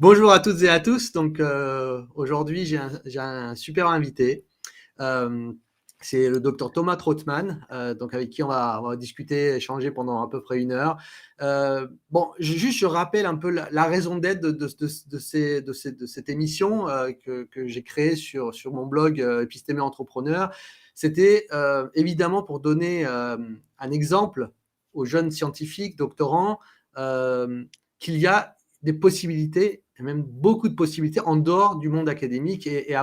Bonjour à toutes et à tous. Donc aujourd'hui, j'ai un super invité. Euh, c'est le docteur Thomas Trottmann, donc avec qui on va discuter, échanger pendant à peu près 1 heure. Bon, je rappelle un peu la raison d'être de cette émission que j'ai créée sur mon blog Épistémé Entrepreneur. C'était évidemment pour donner un exemple aux jeunes scientifiques, doctorants, qu'il y a des possibilités, et même beaucoup de possibilités en dehors du monde académique et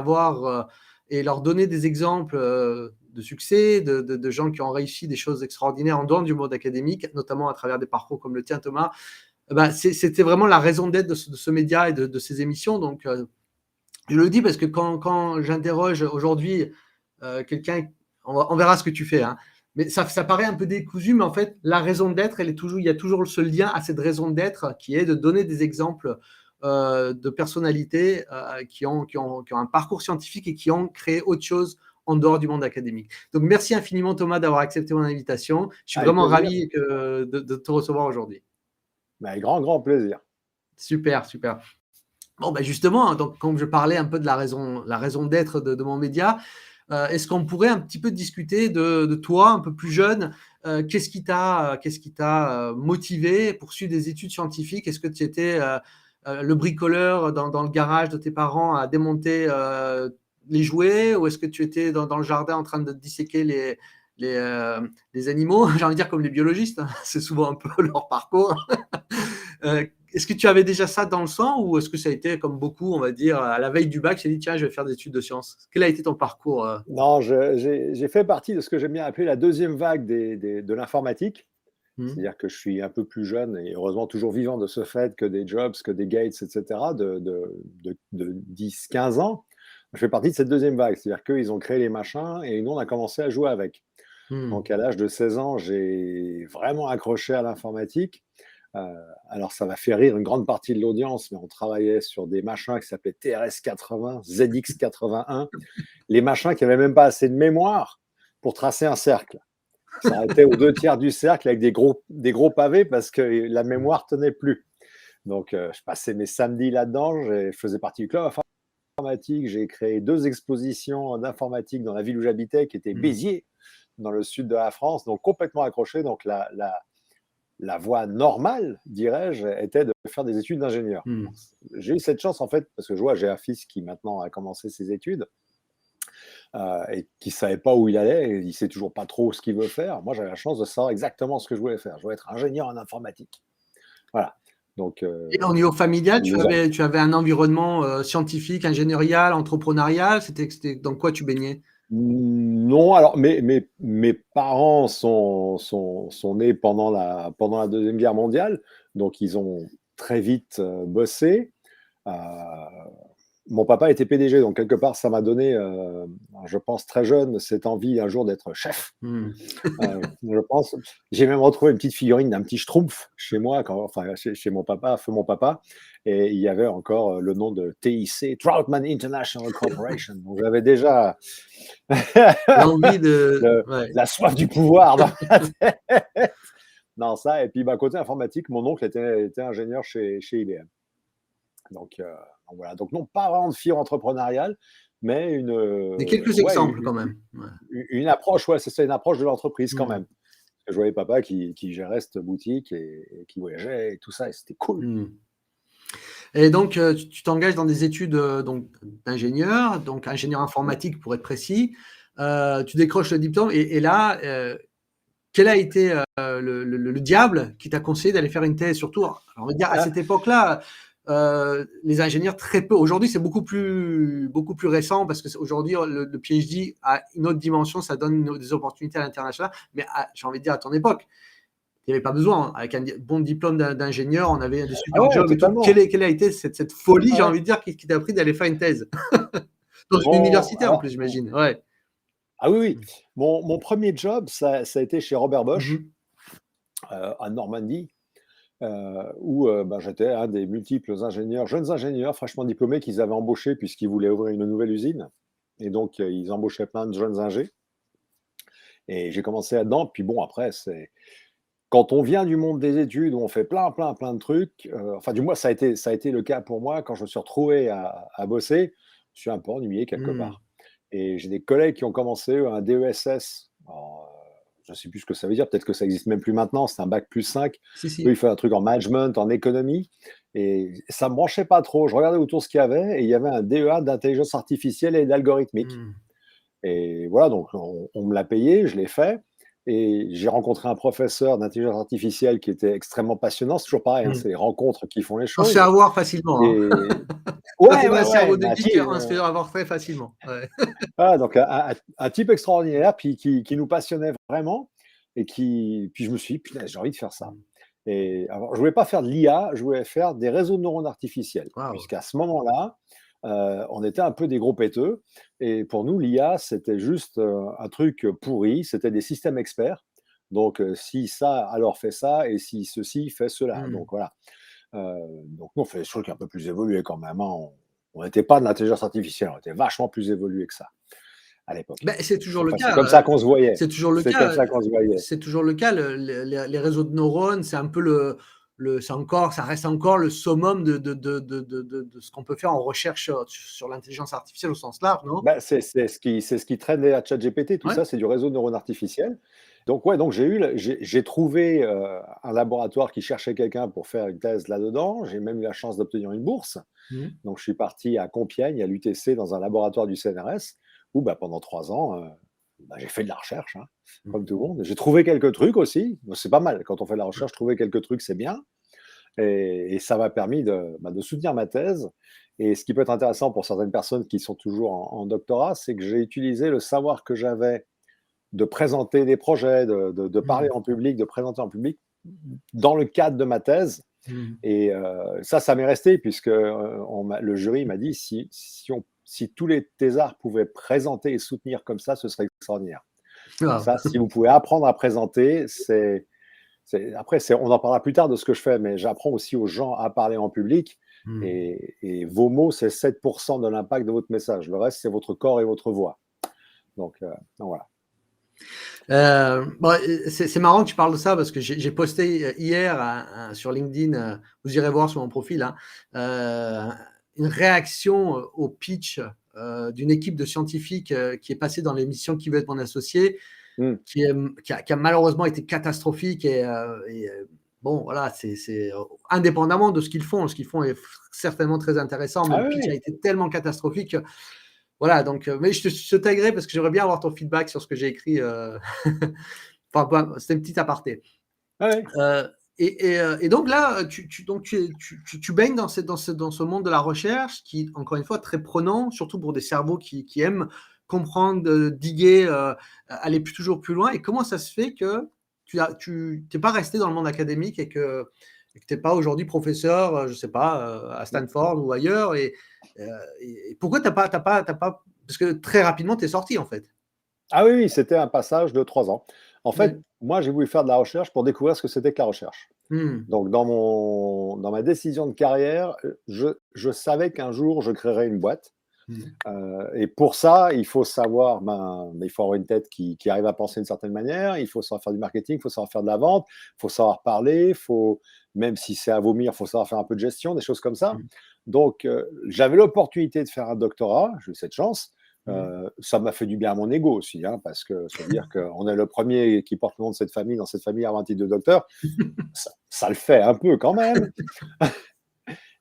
leur donner des exemples de succès, de gens qui ont réussi des choses extraordinaires en dehors du monde académique, notamment à travers des parcours comme le tien, Thomas. C'était vraiment la raison d'être de ce média et de ces émissions. Donc, je le dis parce que quand j'interroge aujourd'hui quelqu'un, on verra ce que tu fais, hein, mais ça paraît un peu décousu, mais en fait, la raison d'être, il y a toujours ce lien à cette raison d'être qui est de donner des exemples de personnalités qui ont un parcours scientifique et qui ont créé autre chose en dehors du monde académique. Donc, merci infiniment, Thomas, d'avoir accepté mon invitation. Je suis Avec vraiment plaisir. ravi de te recevoir aujourd'hui. Avec grand, grand plaisir. Super, super. Bon, justement, hein, donc, comme je parlais un peu de la raison d'être de mon média, est-ce qu'on pourrait un petit peu discuter de toi, un peu plus jeune? Qu'est-ce qui t'a motivé pour suivre des études scientifiques? Est-ce que tu étais le bricoleur dans le garage de tes parents à démonter les jouets, ou est-ce que tu étais dans le jardin en train de disséquer les animaux? J'ai envie de dire comme les biologistes, hein, c'est souvent un peu leur parcours. Est-ce que tu avais déjà ça dans le sang, ou est-ce que ça a été comme beaucoup, on va dire, à la veille du bac, tu t'es dit, tiens, je vais faire des études de sciences? Quel a été ton parcours Non, j'ai fait partie de ce que j'aime bien appeler la deuxième vague de l'informatique. hmm. C'est-à-dire que je suis un peu plus jeune et heureusement toujours vivant de ce fait que des Jobs, que des Gates, etc., de 10-15 ans. Je fais partie de cette deuxième vague. C'est-à-dire qu'ils ont créé les machins et nous, on a commencé à jouer avec. Hmm. Donc, à l'âge de 16 ans, j'ai vraiment accroché à l'informatique. Euh, alors, ça va faire rire une grande partie de l'audience, mais on travaillait sur des machins qui s'appelaient TRS-80, ZX-81, les machins qui n'avaient même pas assez de mémoire pour tracer un cercle. Ça s'arrêtait aux 2 tiers du cercle avec des gros pavés parce que la mémoire tenait plus. Donc, je passais mes samedis là-dedans. Je faisais partie du club informatique. J'ai créé 2 expositions d'informatique dans la ville où j'habitais, qui était Hmm. Béziers, dans le sud de la France. Donc, complètement accroché. Donc, la voie normale, dirais-je, était de faire des études d'ingénieur. Hmm. J'ai eu cette chance, en fait, parce que je vois, j'ai un fils qui maintenant a commencé ses études et qui ne savait pas où il allait, et il ne sait toujours pas trop ce qu'il veut faire. Moi, j'avais la chance de savoir exactement ce que je voulais faire. Je voulais être ingénieur en informatique. Voilà. Donc, Et au niveau familial, tu les gens. avais, tu avais un environnement scientifique, ingénierial, entrepreneurial. C'était dans quoi tu baignais? Non, alors mes parents sont nés pendant la Deuxième Guerre mondiale, donc ils ont très vite bossé. Euh, Mon papa était PDG, donc quelque part, ça m'a donné, je pense très jeune, cette envie un jour d'être chef. Hmm. Je pense. J'ai même retrouvé une petite figurine d'un petit schtroumpf chez moi, enfin chez mon papa, feu mon papa, et il y avait encore le nom de TIC, Troutman International Corporation. Donc j'avais déjà L'envie de. le- Ouais. la soif du pouvoir dans ma tête. Non, ça, et puis côté informatique, mon oncle était ingénieur chez IBM. Donc voilà, donc non, pas vraiment de fibre entrepreneuriale, mais Des quelques ouais, exemples quand même. Ouais. une approche, ouais, c'est ça, une approche de l'entreprise quand Hmm. même. Je voyais papa qui gérait cette boutique et qui voyageait et tout ça, et c'était cool. Hmm. Et donc, tu t'engages dans des études donc d'ingénieur, donc ingénieur informatique pour être précis. Tu décroches le diplôme et là, quel a été le diable qui t'a conseillé d'aller faire une thèse? Surtout, alors, on va dire à Ah, cette époque-là, les ingénieurs très peu. Aujourd'hui, c'est beaucoup plus récent parce que aujourd'hui, le PhD a une autre dimension, ça donne des opportunités à l'international. Mais j'ai envie de dire à ton époque, il n'y avait pas besoin. Avec un bon diplôme d'ingénieur, on avait des ah super ouais, jobs et tout. Quelle, totalement. est, quelle a été cette folie, Ah j'ai ouais. envie de dire, qui t'a appris d'aller faire une thèse dans une Mon, université en plus, alors, j'imagine. Ouais. ah oui, oui. Mon premier job, ça a été chez Robert Bosch, Mhm. à Normandie, où j'étais un des multiples ingénieurs, jeunes ingénieurs fraîchement diplômés qu'ils avaient embauchés puisqu'ils voulaient ouvrir une nouvelle usine. Et donc, ils embauchaient plein de jeunes ingés. Et j'ai commencé là-dedans. Puis bon, après, c'est quand on vient du monde des études où on fait plein, plein, plein de trucs, enfin du moins ça a été le cas pour moi quand je me suis retrouvé à bosser, je suis un peu ennuyé quelque Mmh. part et j'ai des collègues qui ont commencé un DESS. Alors, je ne sais plus ce que ça veut dire, peut-être que ça existe même plus maintenant, c'est un bac+5. Si, Eux, si. ils font un truc en management, en économie et ça me branchait pas trop. Je regardais autour ce qu'il y avait et il y avait un DEA d'intelligence artificielle et d'algorithmique. Mmh. Et voilà, donc on me l'a payé, je l'ai fait et j'ai rencontré un professeur d'intelligence artificielle qui était extrêmement passionnant. C'est toujours pareil, hein, Mmh. c'est les rencontres qui font les On se fait choses avoir facilement, hein. et Quand ouais, on a ouais, un ouais, cerveau de mais geek, on se fait avoir très facilement. Ouais. donc un type extraordinaire puis qui nous passionnait vraiment et puis je me suis dit: «Punaise, j'ai envie de faire ça» Mmh. et alors je voulais pas faire de l'IA, je voulais faire des réseaux de neurones artificiels Waouh! puisqu'à ce moment-là, on était un peu des gros péteux et pour nous l'IA, c'était juste, un truc pourri, c'était des systèmes experts. Donc si ça, alors fais ça et si ceci, fais cela. Mmh. Donc voilà. Donc nous, on fait des trucs un peu plus évolués quand même, hein. On n'était pas de l'intelligence artificielle, on était vachement plus évolués que ça, à l'époque. Beh, c'est toujours le C'est cas, comme ça qu'on se voyait. c'est toujours le C'est comme cas, ça qu'on se voyait. c'est toujours le cas. Les réseaux de neurones, c'est un peu ça reste encore le summum de ce qu'on peut faire en recherche sur l'intelligence artificielle au sens large, non? Bah, c'est ce qui traîne derrière ChatGPT, tout Ouais? ça, c'est du réseau de neurones artificiels. Donc ouais, donc j'ai trouvé, un laboratoire qui cherchait quelqu'un pour faire une thèse là-dedans. J'ai même eu la chance d'obtenir une bourse. Mmh. Donc je suis parti à Compiègne, à l'UTC, dans un laboratoire du CNRS où, bah, pendant 3 ans, bah, j'ai fait de la recherche, hein, Mmh. comme tout le monde. J'ai trouvé quelques trucs aussi, donc c'est pas mal. Quand on fait de la recherche, trouver quelques trucs, c'est bien et ça m'a permis de soutenir ma thèse et ce qui peut être intéressant pour certaines personnes qui sont toujours en doctorat, c'est que j'ai utilisé le savoir que j'avais de présenter des projets, de Mmh. parler en public, de présenter en public, dans le cadre de ma thèse Mmh. et ça m'est resté puisque, le jury m'a dit: «Si tous les thésards pouvaient présenter et soutenir comme ça, ce serait extraordinaire». Donc Waouh! ça, si vous pouvez apprendre à présenter, après, on en parlera plus tard de ce que je fais, mais j'apprends aussi aux gens à parler en public Mmh. et vos mots, c'est 7% de l'impact de votre message. Le reste, c'est votre corps et votre voix. Donc voilà. Bon, c'est marrant que tu parles de ça parce que j'ai posté, hier sur LinkedIn, vous irez voir sur mon profil, hein, une réaction, au pitch, d'une équipe de scientifiques, qui est passée dans l'émission «Qui veut être mon associé?» Mmh. qui a malheureusement été catastrophique bon voilà, indépendamment de ce qu'ils font est certainement très intéressant, mais Ah le oui, pitch a oui. été tellement catastrophique que voilà donc mais je te taguerai parce que j'aimerais bien avoir ton feedback sur ce que j'ai écrit, enfin pas c'était une petite aparté. Ouais, ouais. Heu et donc là, tu baignes dans ce monde de la recherche qui, encore une fois, très prenant, surtout pour des cerveaux qui aiment comprendre, diguer, aller toujours plus loin et comment ça se fait que tu t'es pas resté dans le monde académique et que tu es pas aujourd'hui professeur, je sais pas, à Stanford ou ailleurs heu et pourquoi tu as pas parce que très rapidement tu es sorti, en fait? Ah oui, oui, c'était un passage de 3 ans. En fait, Ouais. moi, j'ai voulu faire de la recherche pour découvrir ce que c'était que la recherche. Mmh. Donc dans ma décision de carrière, je savais qu'un jour, je créerais une boîte. Mmh. Et pour ça, il faut savoir, il faut avoir une tête qui arrive à penser d'une certaine manière, il faut savoir faire du marketing, il faut savoir faire de la vente, il faut savoir parler, même si c'est à vomir, il faut savoir faire un peu de gestion, des choses comme ça. Mmh. Donc, j'avais l'opportunité de faire un doctorat, j'ai eu cette chance. Mmh. Ça m'a fait du bien à mon ego aussi, hein, parce que se dire qu'on est le premier qui porte le nom de cette famille, dans cette famille, à avoir un titre de docteur, ça le fait un peu quand même.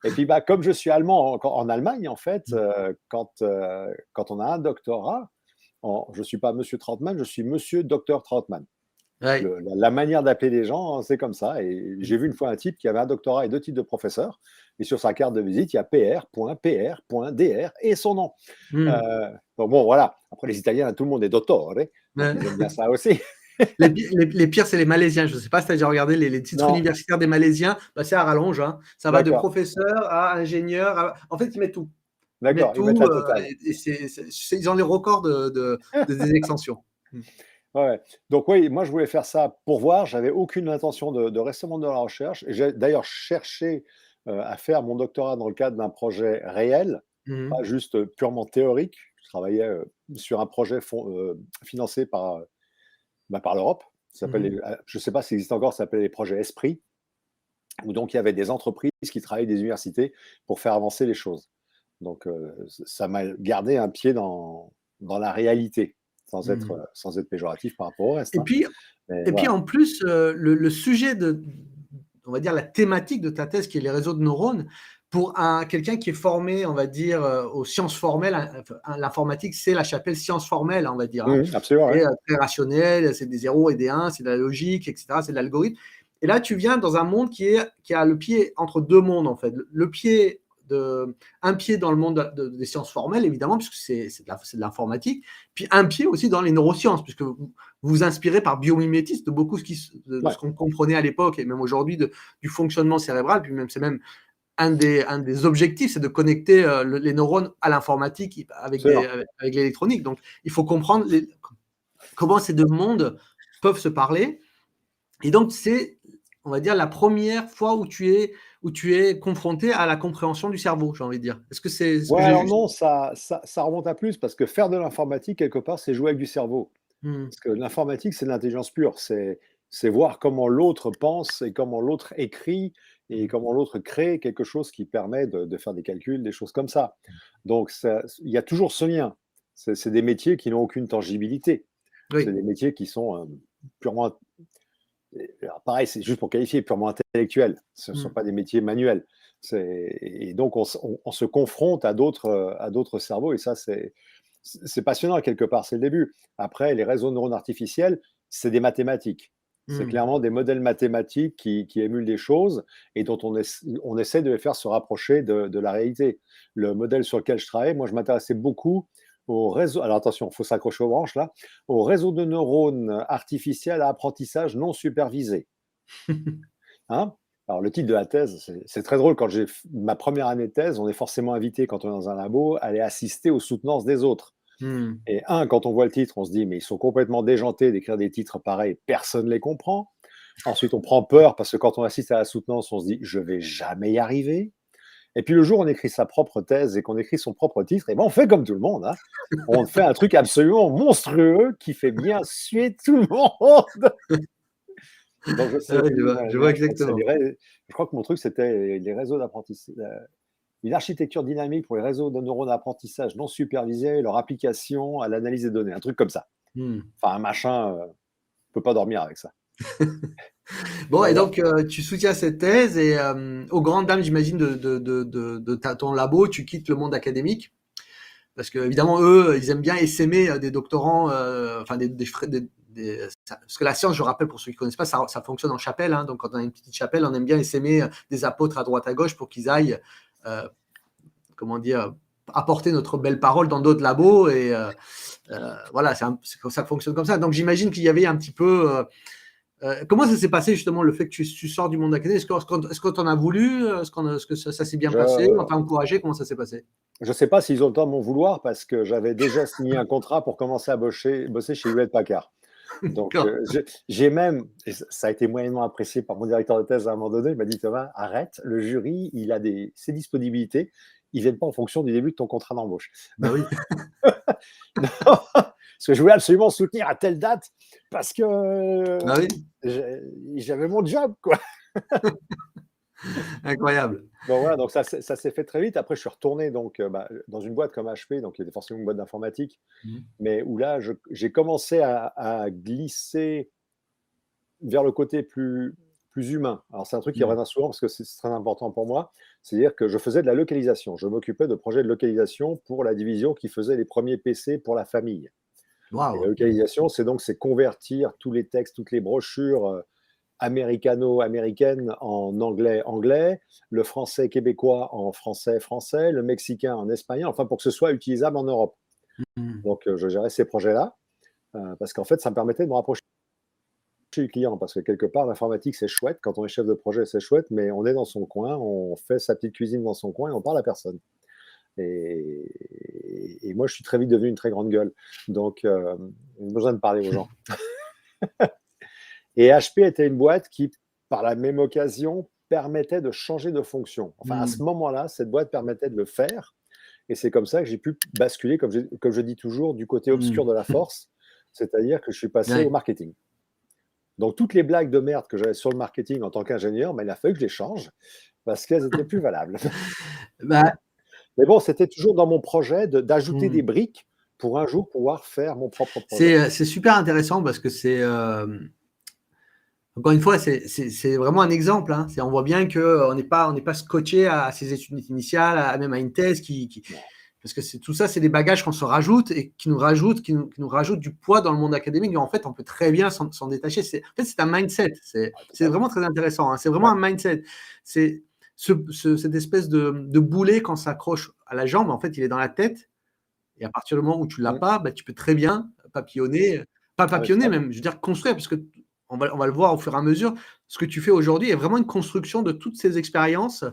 Et puis, bah, comme je suis allemand en Allemagne, en fait, Mmh. quand on a un doctorat, je ne suis pas monsieur Trautmann, je suis monsieur docteur Trautmann. Ouais. La manière d'appeler les gens, c'est comme ça. Et j'ai vu une fois un type qui avait un doctorat et 2 titres de professeur. Et sur sa carte de visite, il y a PR.PR.dr et son nom. Mmh. Donc bon, voilà. Après, les Italiens, tout le monde est dottore, donc Ouais. ils aiment bien ça aussi. Les pires, c'est les Malaisiens. Je ne sais pas si tu as déjà regardé les titres Non, universitaires des Malaisiens, bah, c'est à rallonge, hein. Ça va de d'accord, professeur à ingénieur à en fait, ils mettent tout. Ils mettent d'accord, ils mettent tout, la totale. et ils ont les records des extensions. Mmh. Ouais, ouais. Donc oui, moi je voulais faire ça pour voir, j'avais aucune intention de rester au monde de la recherche. Et j'ai d'ailleurs cherché, à faire mon doctorat dans le cadre d'un projet réel, Mmh mh. pas juste, purement théorique. Je travaillais, sur un projet financé par l'Europe. Je ne sais pas s'il existe encore, ça s'appelait les projets Esprit, où donc il y avait des entreprises qui travaillaient des universités pour faire avancer les choses. Donc ça m'a gardé un pied dans la réalité, sans être péjoratif par rapport au reste. Et puis, Mais et puis voilà. en plus, le sujet on va dire, la thématique de ta thèse, qui est les réseaux de neurones, pour quelqu'un qui est formé, on va dire, aux sciences formelles, l'informatique, c'est la chapelle sciences formelles, on va dire. Hein. Absolument, C'est ouais. très rationnel, c'est des zéros et des 1, c'est de la logique, etc., c'est de l'algorithme. Et là, tu viens dans un monde qui a le pied entre deux mondes, en fait. Un pied dans le monde des sciences formelles, évidemment, puisque c'est de l'informatique, puis un pied aussi dans les neurosciences, puisque vous vous inspirez par biomimétisme de beaucoup de ce qu'on comprenait à l'époque, et même aujourd'hui, du fonctionnement cérébral, puis même c'est même un des objectifs, c'est de connecter les neurones à l'informatique avec l'électronique. Donc, il faut comprendre comment ces deux mondes peuvent se parler. Et donc, c'est, on va dire, la première fois où tu es confronté à la compréhension du cerveau, j'ai envie de dire. Est-ce que c'est ce que Ouais, j'ai alors juste? non, ça remonte à plus, parce que faire de l'informatique, quelque part, c'est jouer avec du cerveau. Parce que l'informatique, c'est de l'intelligence pure. C'est voir comment l'autre pense et comment l'autre écrit et comment l'autre crée quelque chose qui permet de faire des calculs, des choses comme ça. Donc, il y a toujours ce lien. C'est des métiers qui n'ont aucune tangibilité. C'est Oui. des métiers qui sont purement, alors pareil, c'est juste pour qualifier, purement intellectuels. Ce ne sont pas des métiers manuels. Et donc, on se confronte à d'autres cerveaux, et ça, c'est passionnant quelque part, c'est le début. Après, les réseaux de neurones artificiels, c'est des mathématiques. C'est clairement des modèles mathématiques qui émulent des choses et dont on essaie de les faire se rapprocher de la réalité. Le modèle sur lequel je travaille, moi, je m'intéressais beaucoup au réseau. Alors attention, il faut s'accrocher aux branches là. Au réseau de neurones artificiels à apprentissage non supervisé. Hein. Alors, le titre de la thèse, c'est très drôle. Quand j'ai ma première année de thèse, on est forcément invité, quand on est dans un labo, à aller assister aux soutenances des autres. Et quand on voit le titre, on se dit, mais ils sont complètement déjantés d'écrire des titres pareils, personne ne les comprend. Ensuite, on prend peur parce que quand on assiste à la soutenance, on se dit, je vais jamais y arriver. Et puis le jour où on écrit sa propre thèse et qu'on écrit son propre titre, et ben on fait comme tout le monde. Hein. On fait un truc absolument monstrueux qui fait bien suer tout le monde. Donc je sais plus. Je vois exactement. Je crois que mon truc, c'était les réseaux d'apprentissage. Une architecture dynamique pour les réseaux de neurones d'apprentissage non supervisés, leur application à l'analyse des données, un truc comme ça. Enfin, un machin, on ne peut pas dormir avec ça. Bon, et Voilà. donc, tu soutiens cette thèse, et aux grandes dames, j'imagine, de ton labo, tu quittes le monde académique, parce que évidemment, eux, ils aiment bien essaimer des doctorants, enfin parce que la science, je rappelle pour ceux qui ne connaissent pas, ça fonctionne en chapelle. Hein, donc, quand on a une petite chapelle, on aime bien essaimer des apôtres à droite à gauche pour qu'ils aillent, comment dire, apporter notre belle parole dans d'autres labos. Et voilà, ça fonctionne comme ça. Donc, j'imagine qu'il y avait un petit peu. Comment ça s'est passé justement, le fait que tu sors du monde académique? Est-ce que tu en as voulu? Est-ce que ça s'est bien passé? On t'a encouragé? Comment ça s'est passé? Je ne sais pas s'ils ont le temps de m'en vouloir, parce que j'avais déjà signé un contrat pour commencer à bosser chez Hewlett-Packard. Donc, j'ai même, et ça a été moyennement apprécié par mon directeur de thèse à un moment donné, il m'a dit, Thomas, arrête, le jury, il a ses disponibilités, ils ne viennent pas en fonction du début de ton contrat d'embauche. Bah oui. Parce que je voulais absolument soutenir à telle date, parce que Bah oui. j'avais mon job, quoi. Incroyable. Bon, voilà, donc ça s'est fait très vite. Après, je suis retourné donc, dans une boîte comme HP, donc qui était forcément une boîte d'informatique, mais où là, j'ai commencé à glisser vers le côté plus humain. Alors, c'est un truc qui revient souvent parce que c'est très important pour moi. C'est-à-dire que je faisais de la localisation. Je m'occupais de projets de localisation pour la division qui faisait les premiers PC pour la famille. Et la Waouh. localisation, c'est convertir tous les textes, toutes les brochures américano-américaine en anglais, le français québécois en français, le mexicain en espagnol, enfin pour que ce soit utilisable en Europe. Donc je gérais ces projets-là, parce qu'en fait ça me permettait de me rapprocher du client, parce que quelque part l'informatique c'est chouette, quand on est chef de projet c'est chouette, mais on est dans son coin, on fait sa petite cuisine dans son coin et on parle à personne. Et moi je suis très vite devenu une très grande gueule, donc j'ai besoin de parler aux gens. Et HP était une boîte qui, par la même occasion, permettait de changer de fonction. Enfin, à ce moment-là, cette boîte permettait de le faire. Et c'est comme ça que j'ai pu basculer, comme je dis toujours, du côté obscur de la force, c'est-à-dire que je suis passé au marketing. Donc, toutes les blagues de merde que j'avais sur le marketing en tant qu'ingénieur, il a fallu que je les change parce qu'elles étaient plus valables. Bah, Mais bon, c'était toujours dans mon projet d'ajouter des hmm. briques pour un jour pouvoir faire mon propre projet. C'est super intéressant parce que encore une fois, c'est vraiment un exemple. Hein. On voit bien qu'on n'est pas scotché à ses études initiales, même à une thèse, parce que tout ça, c'est des bagages qu'on se rajoute et qui nous rajoutent du poids dans le monde académique. Et en fait, on peut très bien s'en détacher. En fait, c'est un mindset. C'est vraiment très intéressant. Hein. C'est vraiment un mindset. C'est cette espèce de boulet quand ça accroche à la jambe. En fait, il est dans la tête. Et à partir du moment où tu l'as pas, tu peux très bien papillonner, pas Ouais, papillonner totalement. même, je veux dire construire, parce que on va le voir au fur et à mesure. Ce que tu fais aujourd'hui est vraiment une construction de toutes ces expériences, de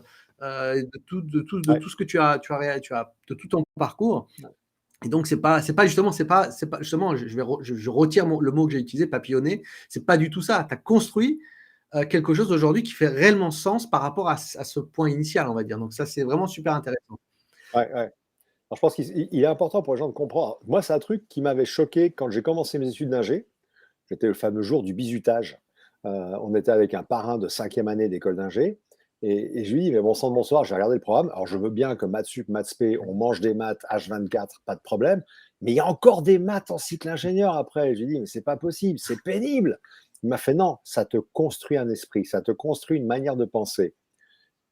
Ouais, tout ce que tu as de tout ton parcours. ouais. Et donc c'est pas justement justement, je retire le mot que j'ai utilisé, papillonner. C'est pas du tout ça. Tu as construit quelque chose aujourd'hui qui fait réellement sens par rapport à ce point initial, on va dire. Donc ça, c'est vraiment super intéressant. Ouais, ouais. Alors, je pense qu'il est important pour les gens de comprendre. Moi, c'est un truc qui m'avait choqué quand j'ai commencé mes études d'ingé. C'était le fameux jour du bizutage. On était avec un parrain de 5e année d'école d'ingé. Et je lui dis, mais bon sang de bonsoir, j'ai regardé le programme. Alors, je veux bien que maths sup, maths spé, on mange des maths H24, pas de problème. Mais il y a encore des maths en cycle ingénieur après. Je lui dis, mais c'est pas possible, c'est pénible. Il m'a fait, non, ça te construit un esprit, ça te construit une manière de penser.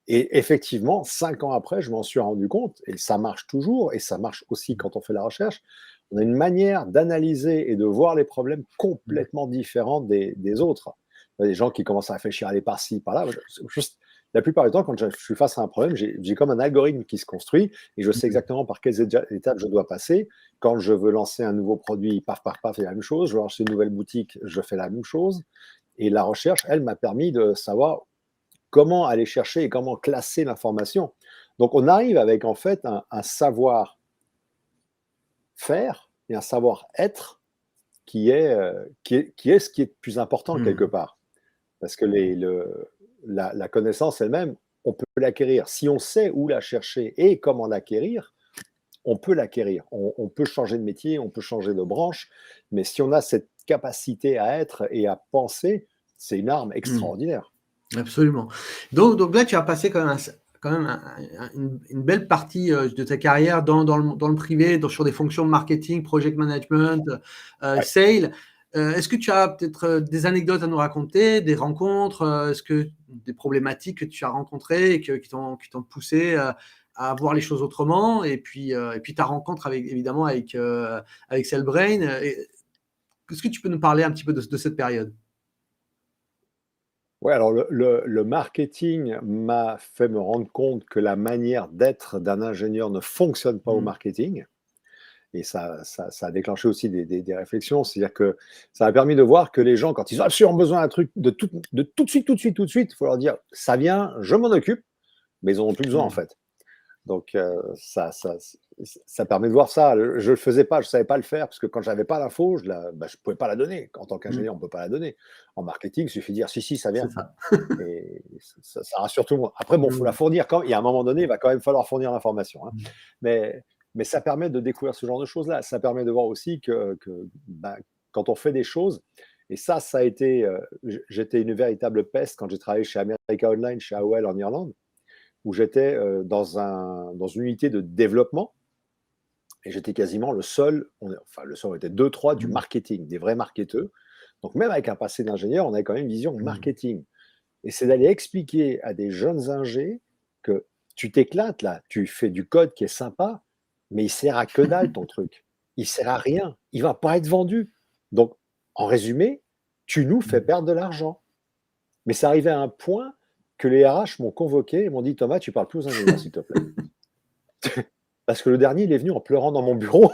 Et effectivement, 5 ans après, je m'en suis rendu compte, et ça marche toujours, et ça marche aussi quand on fait la recherche. On a une manière d'analyser et de voir les problèmes complètement différente des autres. Il y a des gens qui commencent à réfléchir à aller par-ci, par-là. Juste, la plupart du temps, quand je suis face à un problème, j'ai comme un algorithme qui se construit et je sais exactement par quelles étapes je dois passer. Quand je veux lancer un nouveau produit, paf, paf, paf, c'est la même chose. Je veux lancer une nouvelle boutique, je fais la même chose. Et la recherche, elle, m'a permis de savoir comment aller chercher et comment classer l'information. Donc, on arrive avec en fait un savoir-faire et un savoir-être qui est ce qui est le plus important quelque Mmh. part. Parce que la connaissance elle-même, on peut l'acquérir. Si on sait où la chercher et comment l'acquérir, on peut l'acquérir. On peut changer de métier, on peut changer de branche, mais si on a cette capacité à être et à penser, c'est une arme Mmh. extraordinaire. Absolument. Donc là, tu as passé quand même une belle partie de ta carrière dans le privé, sur des fonctions de marketing, project management, Ouais. sales. Est-ce que tu as peut-être des anecdotes à nous raconter, des rencontres, est-ce que des problématiques que tu as rencontrées et qui t'ont poussé à voir les choses autrement, et puis ta rencontre évidemment avec Cellbrain. Est-ce que tu peux nous parler un petit peu de cette période? Ouais, alors le marketing m'a fait me rendre compte que la manière d'être d'un ingénieur ne fonctionne pas au Mmh. marketing. Et ça a déclenché aussi des réflexions. C'est-à-dire que ça a permis de voir que les gens, quand ils ont absolument besoin d'un truc de tout de suite, tout de suite, tout de suite, il faut leur dire, ça vient, je m'en occupe, mais ils n'en ont plus besoin en Mmh. fait. Donc, ça permet de voir ça. Je le faisais pas, je savais pas le faire parce que quand j'avais pas l'info, je pouvais pas la donner. En tant Mmh. qu'ingénieur, on peut pas la donner. En marketing, il suffit de dire si, si, ça C'est vient. ça. Et ça rassure tout le monde. Après, bon, il faut la Mmh. fournir quand. Il y a un moment donné, il va quand même falloir fournir l'information. Hein. Mmh. Mais, mais ça permet de découvrir ce genre de choses-là. Ça permet de voir aussi que quand on fait des choses, et ça a été. J'étais une véritable peste quand j'ai travaillé chez America Online, chez AOL en Irlande, où j'étais dans une unité de développement. Et j'étais quasiment le seul, enfin le seul, on était deux, trois du Mmh. marketing, des vrais marketeurs. Donc même avec un passé d'ingénieur, on avait quand même une vision Mmh. marketing. Et c'est d'aller expliquer à des jeunes ingés que tu t'éclates là, tu fais du code qui est sympa, mais il sert à que dalle ton truc. Il sert à rien. Il va pas être vendu. Donc, en résumé, tu nous fais Mmh. perdre de l'argent. Mais c'est arrivé à un point que les RH m'ont convoqué et m'ont dit, Thomas, tu parles plus aux ingénieurs, s'il te plaît. Parce que le dernier, il est venu en pleurant dans mon bureau.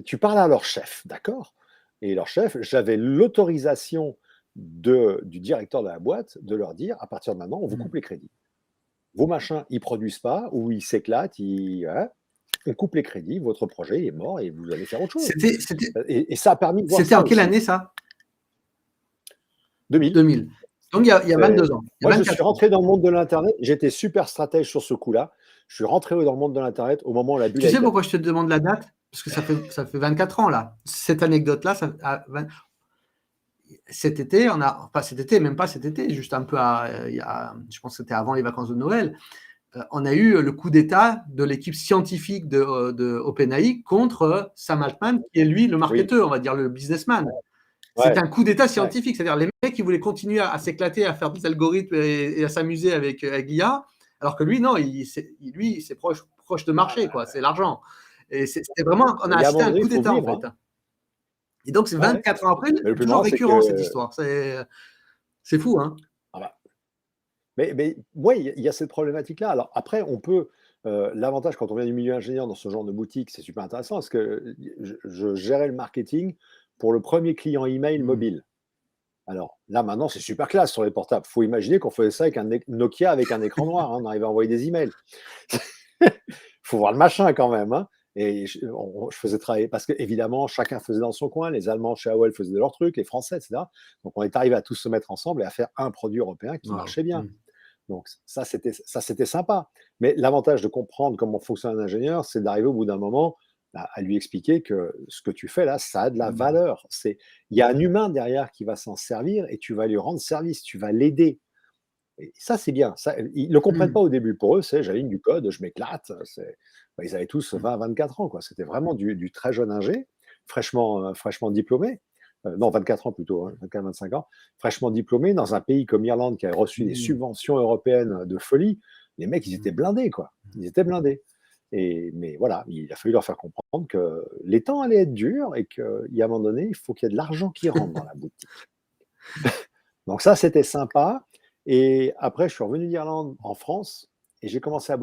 Tu parles à leur chef, d'accord? Et leur chef, j'avais l'autorisation du directeur de la boîte de leur dire, à partir de maintenant, on vous coupe les crédits. Vos machins, ils produisent pas ou ils s'éclatent, voilà, on coupe les crédits, votre projet il est mort et vous allez faire autre chose. C'était c'était Et ça a permis de voir c'était en ça quelle aussi. année ça? 2000. 2000. Donc il y a 22 ans, il y Moi, a je suis 24 ans. rentré dans le monde de l'Internet, j'étais super stratège sur ce coup-là. Je suis rentré dans le monde de l'Internet au moment où la bulle Tu a sais pourquoi éclaté. je te demande la date? Parce que ça fait 24 ans là. Cette anecdote-là, cet été, enfin cet été, même pas cet été, juste un peu je pense que c'était avant les vacances de Noël, on a eu le coup d'État de l'équipe scientifique de OpenAI contre Sam Altman, qui est lui le Oui, marketeur, on va dire le businessman. C'est ouais, un coup d'État ouais. scientifique, c'est-à-dire les mecs qui voulaient continuer à s'éclater, à faire des algorithmes et à s'amuser avec l'IA, alors que lui, non, lui, c'est proche de marché, quoi, c'est l'argent. Et c'était vraiment, on Mais a il y a un assisté à moment un donné, il coup faut d'État, en vivre, fait. hein. Et donc, c'est Ouais, ouais. 24 ans après, Mais le c'est plus toujours marrant, c'est récurrent, cette que histoire. C'est fou, hein. ah bah, mais ouais, il y a cette problématique-là. Alors après, on peut, l'avantage quand on vient du milieu ingénieur dans ce genre de boutique, c'est super intéressant parce que je gérais le marketing pour le premier client email Mmh. mobile. Alors là, maintenant, c'est super classe sur les portables. Faut imaginer qu'on faisait ça avec un Nokia avec un écran noir, hein, on arrivait à envoyer des emails. Faut voir le machin quand même, hein. Et je faisais travailler parce qu'évidemment, chacun faisait dans son coin. Les Allemands chez AOL faisaient de leur truc, les Français, etc. Donc, on est arrivé à tous se mettre ensemble et à faire un produit européen qui Waouh. marchait bien. Mmh. Donc, ça, c'était sympa. Mais l'avantage de comprendre comment fonctionne un ingénieur, c'est d'arriver au bout d'un moment à lui expliquer que ce que tu fais là, ça a de la Mmh. valeur. Il y a un humain derrière qui va s'en servir et tu vas lui rendre service, tu vas l'aider. Et ça, c'est bien. Ça, ils ne le comprennent Mmh. pas au début. Pour eux, c'est j'aligne du code, je m'éclate. Ils avaient tous Mmh. 20, 24 ans, quoi. C'était vraiment du très jeune ingé, fraîchement diplômé. Non, 24 ans plutôt, hein, 24, 25 ans. Fraîchement diplômé dans un pays comme l'Irlande qui avait reçu des Mmh. subventions européennes de folie. Les mecs, ils étaient Mmh. blindés, quoi. Ils étaient blindés. Mais voilà, il a fallu leur faire comprendre que les temps allaient être durs et qu'à un moment donné, il faut qu'il y ait de l'argent qui rentre dans la boutique. Donc ça, c'était sympa. Et après, je suis revenu d'Irlande en France et j'ai commencé à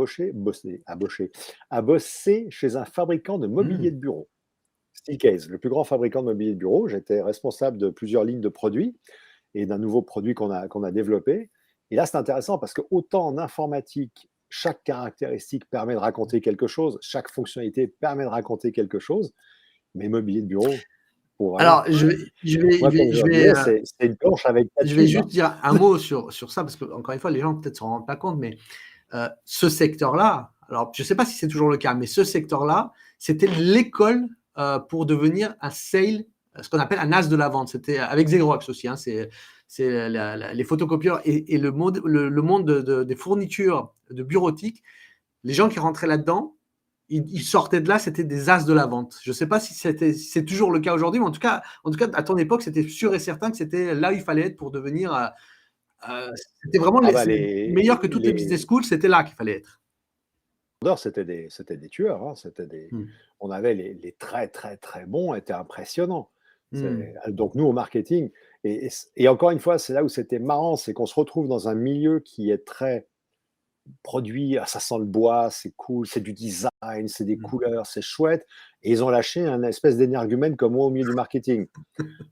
bosser chez un fabricant de mobilier Mmh. de bureau, Steelcase, le plus grand fabricant de mobilier de bureau. J'étais responsable de plusieurs lignes de produits et d'un nouveau produit qu'on a développé. Et là, c'est intéressant parce que autant en informatique, chaque caractéristique permet de raconter quelque chose, chaque fonctionnalité permet de raconter quelque chose, mais mobilier de bureau, pour rien. Alors, Moi, comme je leur disais, c'est une planche avec quatre je vais tubes, juste hein. dire un mot sur ça, parce que encore une fois, les gens peut-être ne s'en rendent pas compte, mais ce secteur-là, alors je ne sais pas si c'est toujours le cas, mais ce secteur-là, c'était l'école pour devenir un sale, ce qu'on appelle un as de la vente. C'était avec Xerox aussi, hein, c'est les photocopieurs et le monde des fournitures de bureautique. Les gens qui rentraient là-dedans, ils sortaient de là, c'était des as de la vente. Je ne sais pas si c'est toujours le cas aujourd'hui, mais en tout cas, à ton époque, c'était sûr et certain que c'était là où il fallait être pour devenir. C'était vraiment Ah bah meilleur que toutes les business les schools, c'était là qu'il fallait être. vendeurs, c'était des tueurs, hein, Mmh. on avait les très, très, très bons étaient impressionnants. Mmh. Donc nous, au marketing et encore une fois, c'est là où c'était marrant, c'est qu'on se retrouve dans un milieu qui est très produit, ah, ça sent le bois, c'est cool, c'est du design, c'est des Mmh. couleurs, c'est chouette et ils ont lâché un espèce d'énergumène comme moi au milieu du marketing.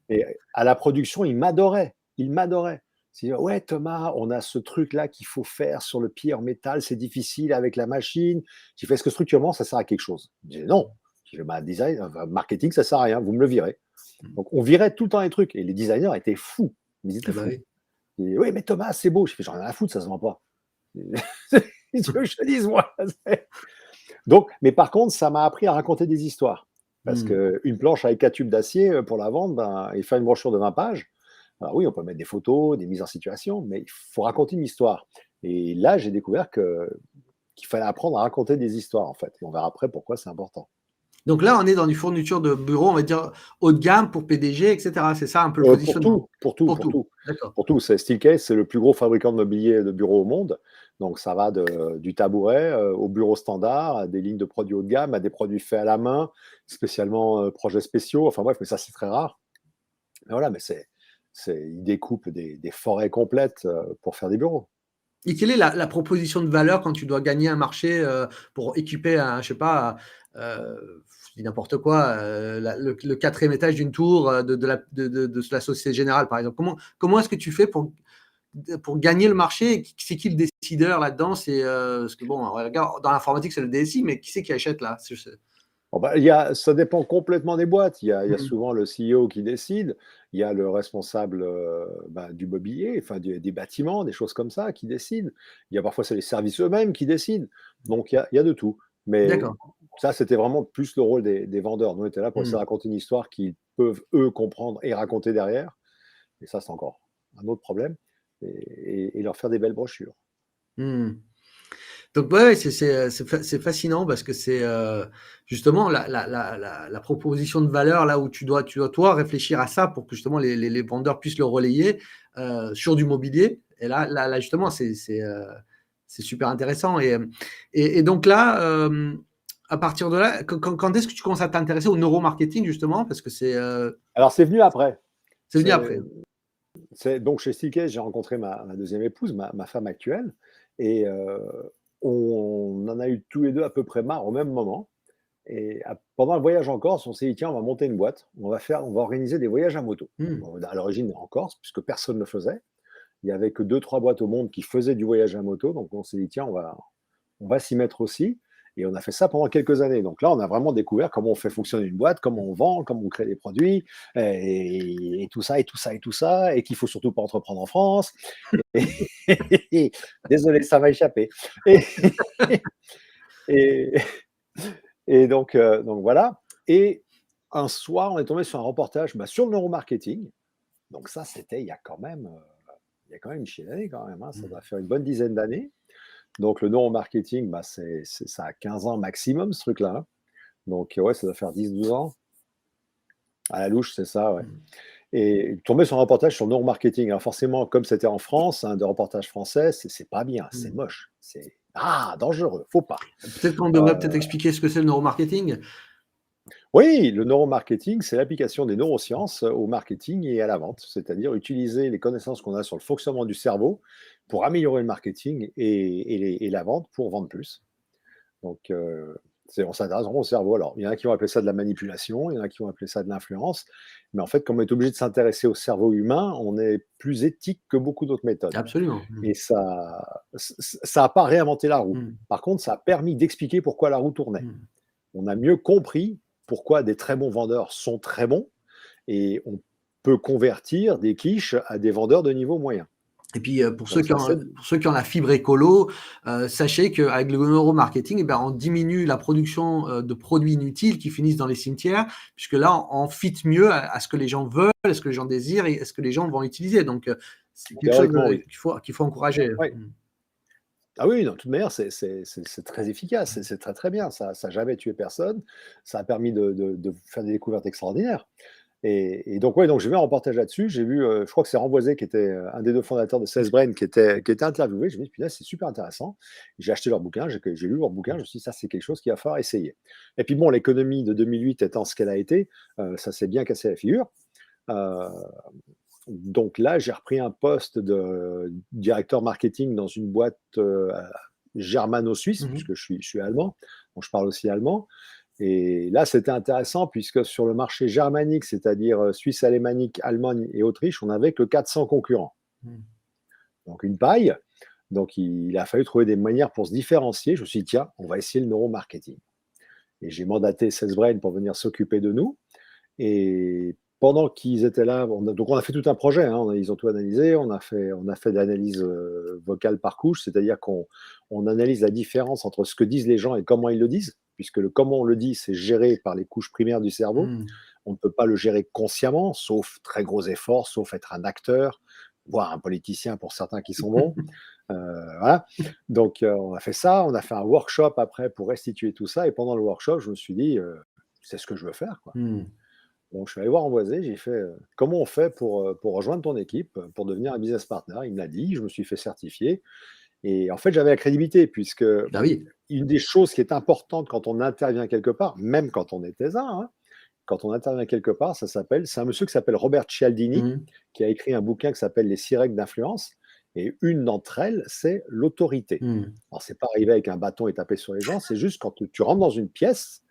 Et à la production, ils m'adoraient. Ils m'adoraient. C'est ouais, Thomas, on a ce truc-là qu'il faut faire sur le pied en métal, c'est difficile avec la machine. J'ai fait, est-ce que structurellement, ça sert à quelque chose? Je dis non. Je dis, bah, design, enfin, marketing, ça sert à rien, vous me le virez. Mmh. Donc, on virait tout le temps les trucs. Et les designers étaient fous. Ils Ah étaient bah fous. oui. Et, oui, mais Thomas, c'est beau. Je fais, j'en ai rien à foutre, ça se vend pas. Tu veux que je te dise, moi. Donc, mais par contre, ça m'a appris à raconter des histoires. Parce Mmh. qu'une planche avec 4 tubes d'acier pour la vendre, ben, et faire une brochure de 20 pages, alors oui, on peut mettre des photos, des mises en situation, mais il faut raconter une histoire. Et là, j'ai découvert qu'il fallait apprendre à raconter des histoires, en fait. Et on verra après pourquoi c'est important. Donc là, on est dans du fourniture de bureau, on va dire haut de gamme pour PDG, et cetera. C'est ça un peu le Pour positionnement? tout, pour tout, Pour pour tout? tout. D'accord. Pour tout. Steelcase, c'est le plus gros fabricant de mobilier de bureau au monde. Donc, ça va du tabouret au bureau standard, à des lignes de produits haut de gamme, à des produits faits à la main, spécialement projets spéciaux. Enfin bref, mais ça, c'est très rare. Mais voilà, mais ils découpent des forêts complètes pour faire des bureaux. Et quelle est la proposition de valeur quand tu dois gagner un marché, pour équiper un, je sais pas, je dis n'importe quoi, le 4e étage d'une tour, de la Société Générale, par exemple? Comment est-ce que tu fais pour gagner le marché? Et c'est qui le décideur là-dedans? Parce que bon, regarde, dans l'informatique, c'est le DSI, mais qui c'est qui achète là? Bon, bah, ça dépend complètement des boîtes. Il y a Mmh. souvent le CEO qui décide, il y a le responsable bah, du mobilier, enfin des bâtiments, des choses comme ça qui décident. Il y a parfois c'est les services eux-mêmes qui décident. Donc il y a de tout. Mais D'accord. ça, c'était vraiment plus le rôle des vendeurs. Nous, on était là pour essayer de Mmh. raconter une histoire qu'ils peuvent eux comprendre et raconter derrière. et ça, c'est encore un autre problème, et leur faire des belles brochures. Mmh. Donc ouais, c'est fascinant parce que c'est justement la proposition de valeur là où tu dois toi réfléchir à ça pour que justement les vendeurs puissent le relayer sur du mobilier. Et là justement, c'est super intéressant. Et donc là, à partir de là, quand est-ce que tu commences à t'intéresser au neuromarketing justement? Parce que Alors, c'est venu après. c'est venu après. Donc chez Stillcase, j'ai rencontré ma deuxième épouse, ma femme actuelle, et on en a eu tous les deux à peu près marre au même moment. Et pendant le voyage en Corse, on s'est dit, tiens, on va monter une boîte, on va organiser des voyages à moto. Mmh. Bon, à l'origine en Corse, puisque personne ne le faisait. Il n'y avait que deux, trois boîtes au monde qui faisaient du voyage à moto. Donc on s'est dit, tiens, on va s'y mettre aussi. Et on a fait ça pendant quelques années. Donc là, on a vraiment découvert comment on fait fonctionner une boîte, comment on vend, comment on crée des produits, et tout ça, et tout ça, et tout ça, et qu'il faut surtout pas entreprendre en France. Et désolé, ça m'a échappé. Et, et, donc voilà. Et un soir, on est tombé sur un reportage sur le neuromarketing. Donc ça, c'était il y a quand même une chienne d'années quand même, hein. Ça doit faire une bonne dizaine d'années. Donc le neuromarketing, ça a 15 ans maximum, ce truc-là, hein. Donc ouais, ça doit faire 10-12 ans. À la louche, c'est ça, ouais. Et tomber sur un reportage sur le neuromarketing. Alors forcément, comme c'était en France, des reportages français, c'est pas bien, c'est moche, c'est dangereux, faut pas. Peut-être qu'on devrait peut-être expliquer ce que c'est le neuromarketing. Oui, le neuromarketing, c'est l'application des neurosciences au marketing et à la vente, c'est-à-dire utiliser les connaissances qu'on a sur le fonctionnement du cerveau pour améliorer le marketing et la vente pour vendre plus. Donc, on s'intéresse vraiment au cerveau. Alors, il y en a qui vont appeler ça de la manipulation, il y en a qui vont appeler ça de l'influence, mais en fait, comme on est obligé de s'intéresser au cerveau humain, on est plus éthique que beaucoup d'autres méthodes. Absolument. Et ça n'a pas réinventé la roue. Mmh. Par contre, ça a permis d'expliquer pourquoi la roue tournait. Mmh. On a mieux compris pourquoi des très bons vendeurs sont très bons, et on peut convertir des quiches à des vendeurs de niveau moyen. Et puis, Donc ça, c'est pour ceux qui ont la fibre écolo, sachez qu'avec le neuromarketing, eh ben, on diminue la production de produits inutiles qui finissent dans les cimetières, puisque là, on fit mieux à ce que les gens veulent, à ce que les gens désirent et à ce que les gens vont utiliser. Donc, c'est quelque chose théoriquement, oui. qu'il faut encourager. Ouais. Ah oui, de toute manière, c'est très efficace, c'est très très bien. Ça n'a jamais tué personne. Ça a permis de faire des découvertes extraordinaires. Et donc, ouais, donc j'ai vu un reportage là-dessus. J'ai vu, je crois que c'est Ramboisé qui était un des deux fondateurs de 16 Brain qui était interviewé. Je me suis dit, punaise, c'est super intéressant. J'ai acheté leur bouquin, j'ai lu leur bouquin. Je me suis dit, ça, c'est quelque chose qu'il va falloir essayer. Et puis bon, l'économie de 2008 étant ce qu'elle a été, ça s'est bien cassé la figure. Euh, donc là, j'ai repris un poste de directeur marketing dans une boîte germano-suisse, Mhm. puisque je suis allemand, donc je parle aussi allemand. Et là, c'était intéressant puisque sur le marché germanique, c'est-à-dire Suisse alémanique, Allemagne et Autriche, on n'avait que 400 concurrents. Donc une paille. Donc il a fallu trouver des manières pour se différencier. Je me suis dit, tiens, on va essayer le neuromarketing. Et j'ai mandaté 16 Brain pour venir s'occuper de nous. Et pendant qu'ils étaient là, donc on a fait tout un projet, hein, ils ont tout analysé, on a fait de l'analyse vocale par couche, c'est-à-dire qu'on analyse la différence entre ce que disent les gens et comment ils le disent, puisque le comment on le dit, c'est géré par les couches primaires du cerveau. On ne peut pas le gérer consciemment, sauf très gros efforts, sauf être un acteur, voire un politicien pour certains qui sont bons. Voilà. Donc on a fait ça, on a fait un workshop après pour restituer tout ça, et pendant le workshop, je me suis dit, c'est ce que je veux faire, quoi. Donc, je suis allé voir Amboisé, j'ai fait comment on fait pour rejoindre ton équipe, pour devenir un business partner. Il me l'a dit, je me suis fait certifier. Et en fait, j'avais la crédibilité, puisque Ah oui. une des choses qui est importante quand on intervient quelque part, même quand on est thésard, hein, quand on intervient quelque part, c'est un monsieur qui s'appelle Robert Cialdini, qui a écrit un bouquin qui s'appelle Les 6 règles d'influence. Et une d'entre elles, c'est l'autorité. Alors, c'est pas arriver avec un bâton et taper sur les gens, c'est juste quand tu rentres dans une pièce,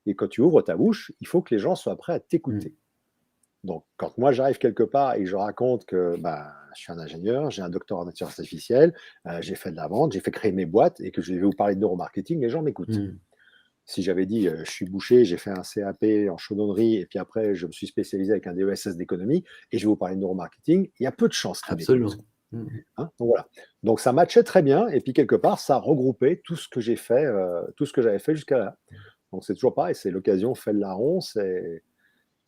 et quand tu ouvres ta bouche, il faut que les gens soient prêts à t'écouter. Donc, quand moi j'arrive quelque part et que je raconte que je suis un ingénieur, j'ai un doctorat en intelligence artificielle, j'ai fait de la vente, j'ai fait créer mes boîtes et que je vais vous parler de neuromarketing, les gens m'écoutent. Si j'avais dit je suis boucher, j'ai fait un CAP en chaudronnerie et puis après je me suis spécialisé avec un DESS d'économie et je vais vous parler de neuromarketing, il y a peu de chances qu'ils Absolument. m'écoutent. Hein, donc voilà. Donc ça matchait très bien et puis quelque part ça regroupait tout ce que j'ai fait, tout ce que j'avais fait jusqu'à là. Donc c'est toujours pareil, c'est l'occasion fait le larron,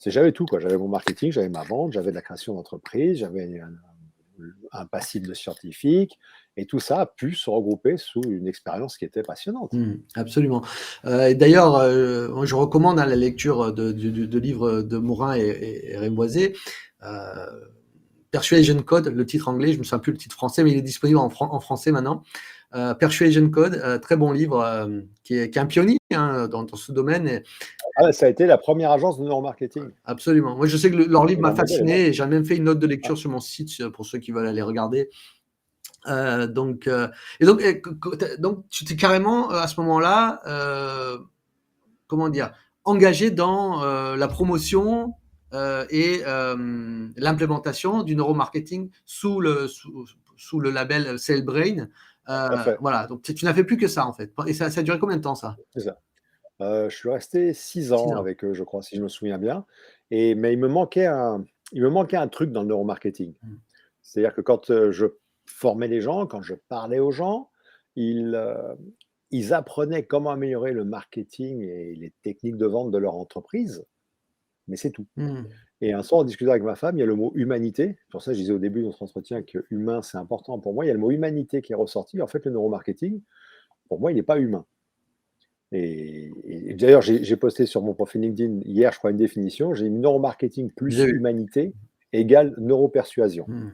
j'avais tout, quoi. J'avais mon marketing, j'avais ma vente, j'avais de la création d'entreprise, j'avais un passif de scientifique, et tout ça a pu se regrouper sous une expérience qui était passionnante. Absolument. Et d'ailleurs, moi, je recommande la lecture de livres de Mourin et Rémoisé. Persuasion Code, le titre anglais, je ne me souviens plus le titre français, mais il est disponible en français maintenant. Persuasion Code, très bon livre, qui est un pionnier dans ce domaine. Ça a été la première agence de neuromarketing. Absolument. Moi, je sais que leur livre m'a Leur modèle est fasciné et j'ai même fait une note de lecture sur mon site pour ceux qui veulent aller regarder. Donc, tu t'es carrément à ce moment-là, comment dire, engagé dans la promotion et l'implémentation du neuromarketing sous le label SailBrain. Parfait. Voilà, donc tu n'as fait plus que ça en fait. Et ça a duré combien de temps ça? C'est ça. Je suis resté 6 6 ans ans. avec eux, je crois, si je me souviens bien. Mais il me manquait un truc dans le neuromarketing. Mm. C'est-à-dire que quand je formais les gens, quand je parlais aux gens, ils, ils apprenaient comment améliorer le marketing et les techniques de vente de leur entreprise, mais c'est tout. Mm. Et un soir, en discutant avec ma femme, il y a le mot humanité. Pour ça, je disais au début de notre entretien que humain, c'est important pour moi. Il y a le mot humanité qui est ressorti. En fait, le neuromarketing, pour moi, il n'est pas humain. Et d'ailleurs, j'ai posté sur mon profil LinkedIn hier, je crois, une définition. J'ai mis neuromarketing plus J'ai vu. humanité égale neuropersuasion. Mm.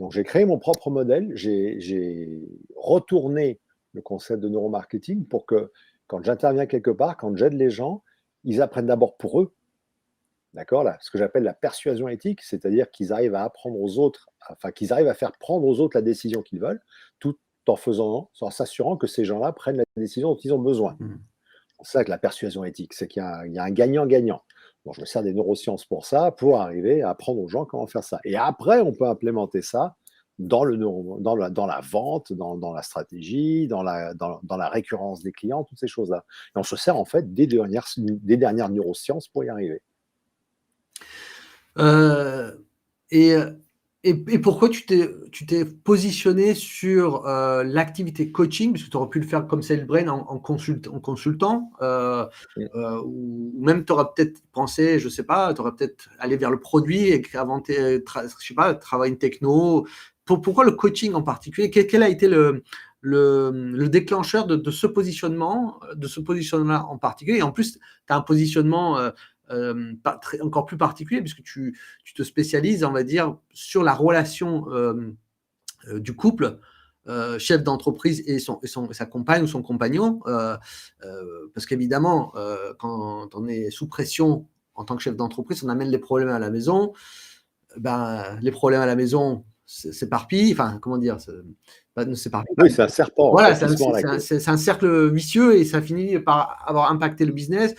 Donc, j'ai créé mon propre modèle. J'ai retourné le concept de neuromarketing pour que quand j'interviens quelque part, quand j'aide les gens, ils apprennent d'abord pour eux. D'accord, là, ce que j'appelle la persuasion éthique, c'est-à-dire qu'ils arrivent à apprendre aux autres, enfin qu'ils arrivent à faire prendre aux autres la décision qu'ils veulent, tout en s'assurant que ces gens-là prennent la décision dont ils ont besoin. Mm. C'est ça que la persuasion éthique, c'est qu'il y a un gagnant-gagnant. Bon, je me sers des neurosciences pour ça, pour arriver à apprendre aux gens comment faire ça. Et après, on peut implémenter ça dans la vente, dans la stratégie, dans la récurrence des clients, toutes ces choses-là. Et on se sert en fait des dernières neurosciences pour y arriver. Euh, et, et pourquoi tu t'es positionné sur l'activité coaching, puisque tu aurais pu le faire comme SailBrain en consultant, ou même tu aurais peut-être pensé, je ne sais pas, tu aurais peut-être allé vers le produit et inventer, je sais pas, travailler une techno. Pourquoi le coaching en particulier? Quel a été le déclencheur de ce positionnement, en particulier? Et en plus, tu as un positionnement encore plus particulier, puisque tu te spécialises, on va dire, sur la relation du couple, chef d'entreprise et sa compagne ou son compagnon, parce qu'évidemment, quand on est sous pression en tant que chef d'entreprise, on amène les problèmes à la maison. Ben, les problèmes à la maison s'éparpillent, enfin, comment dire, ne s'éparpillent pas. Oui, c'est un serpent en Voilà, fait qui se mord la queue. c'est un cercle vicieux et ça finit par avoir impacté le business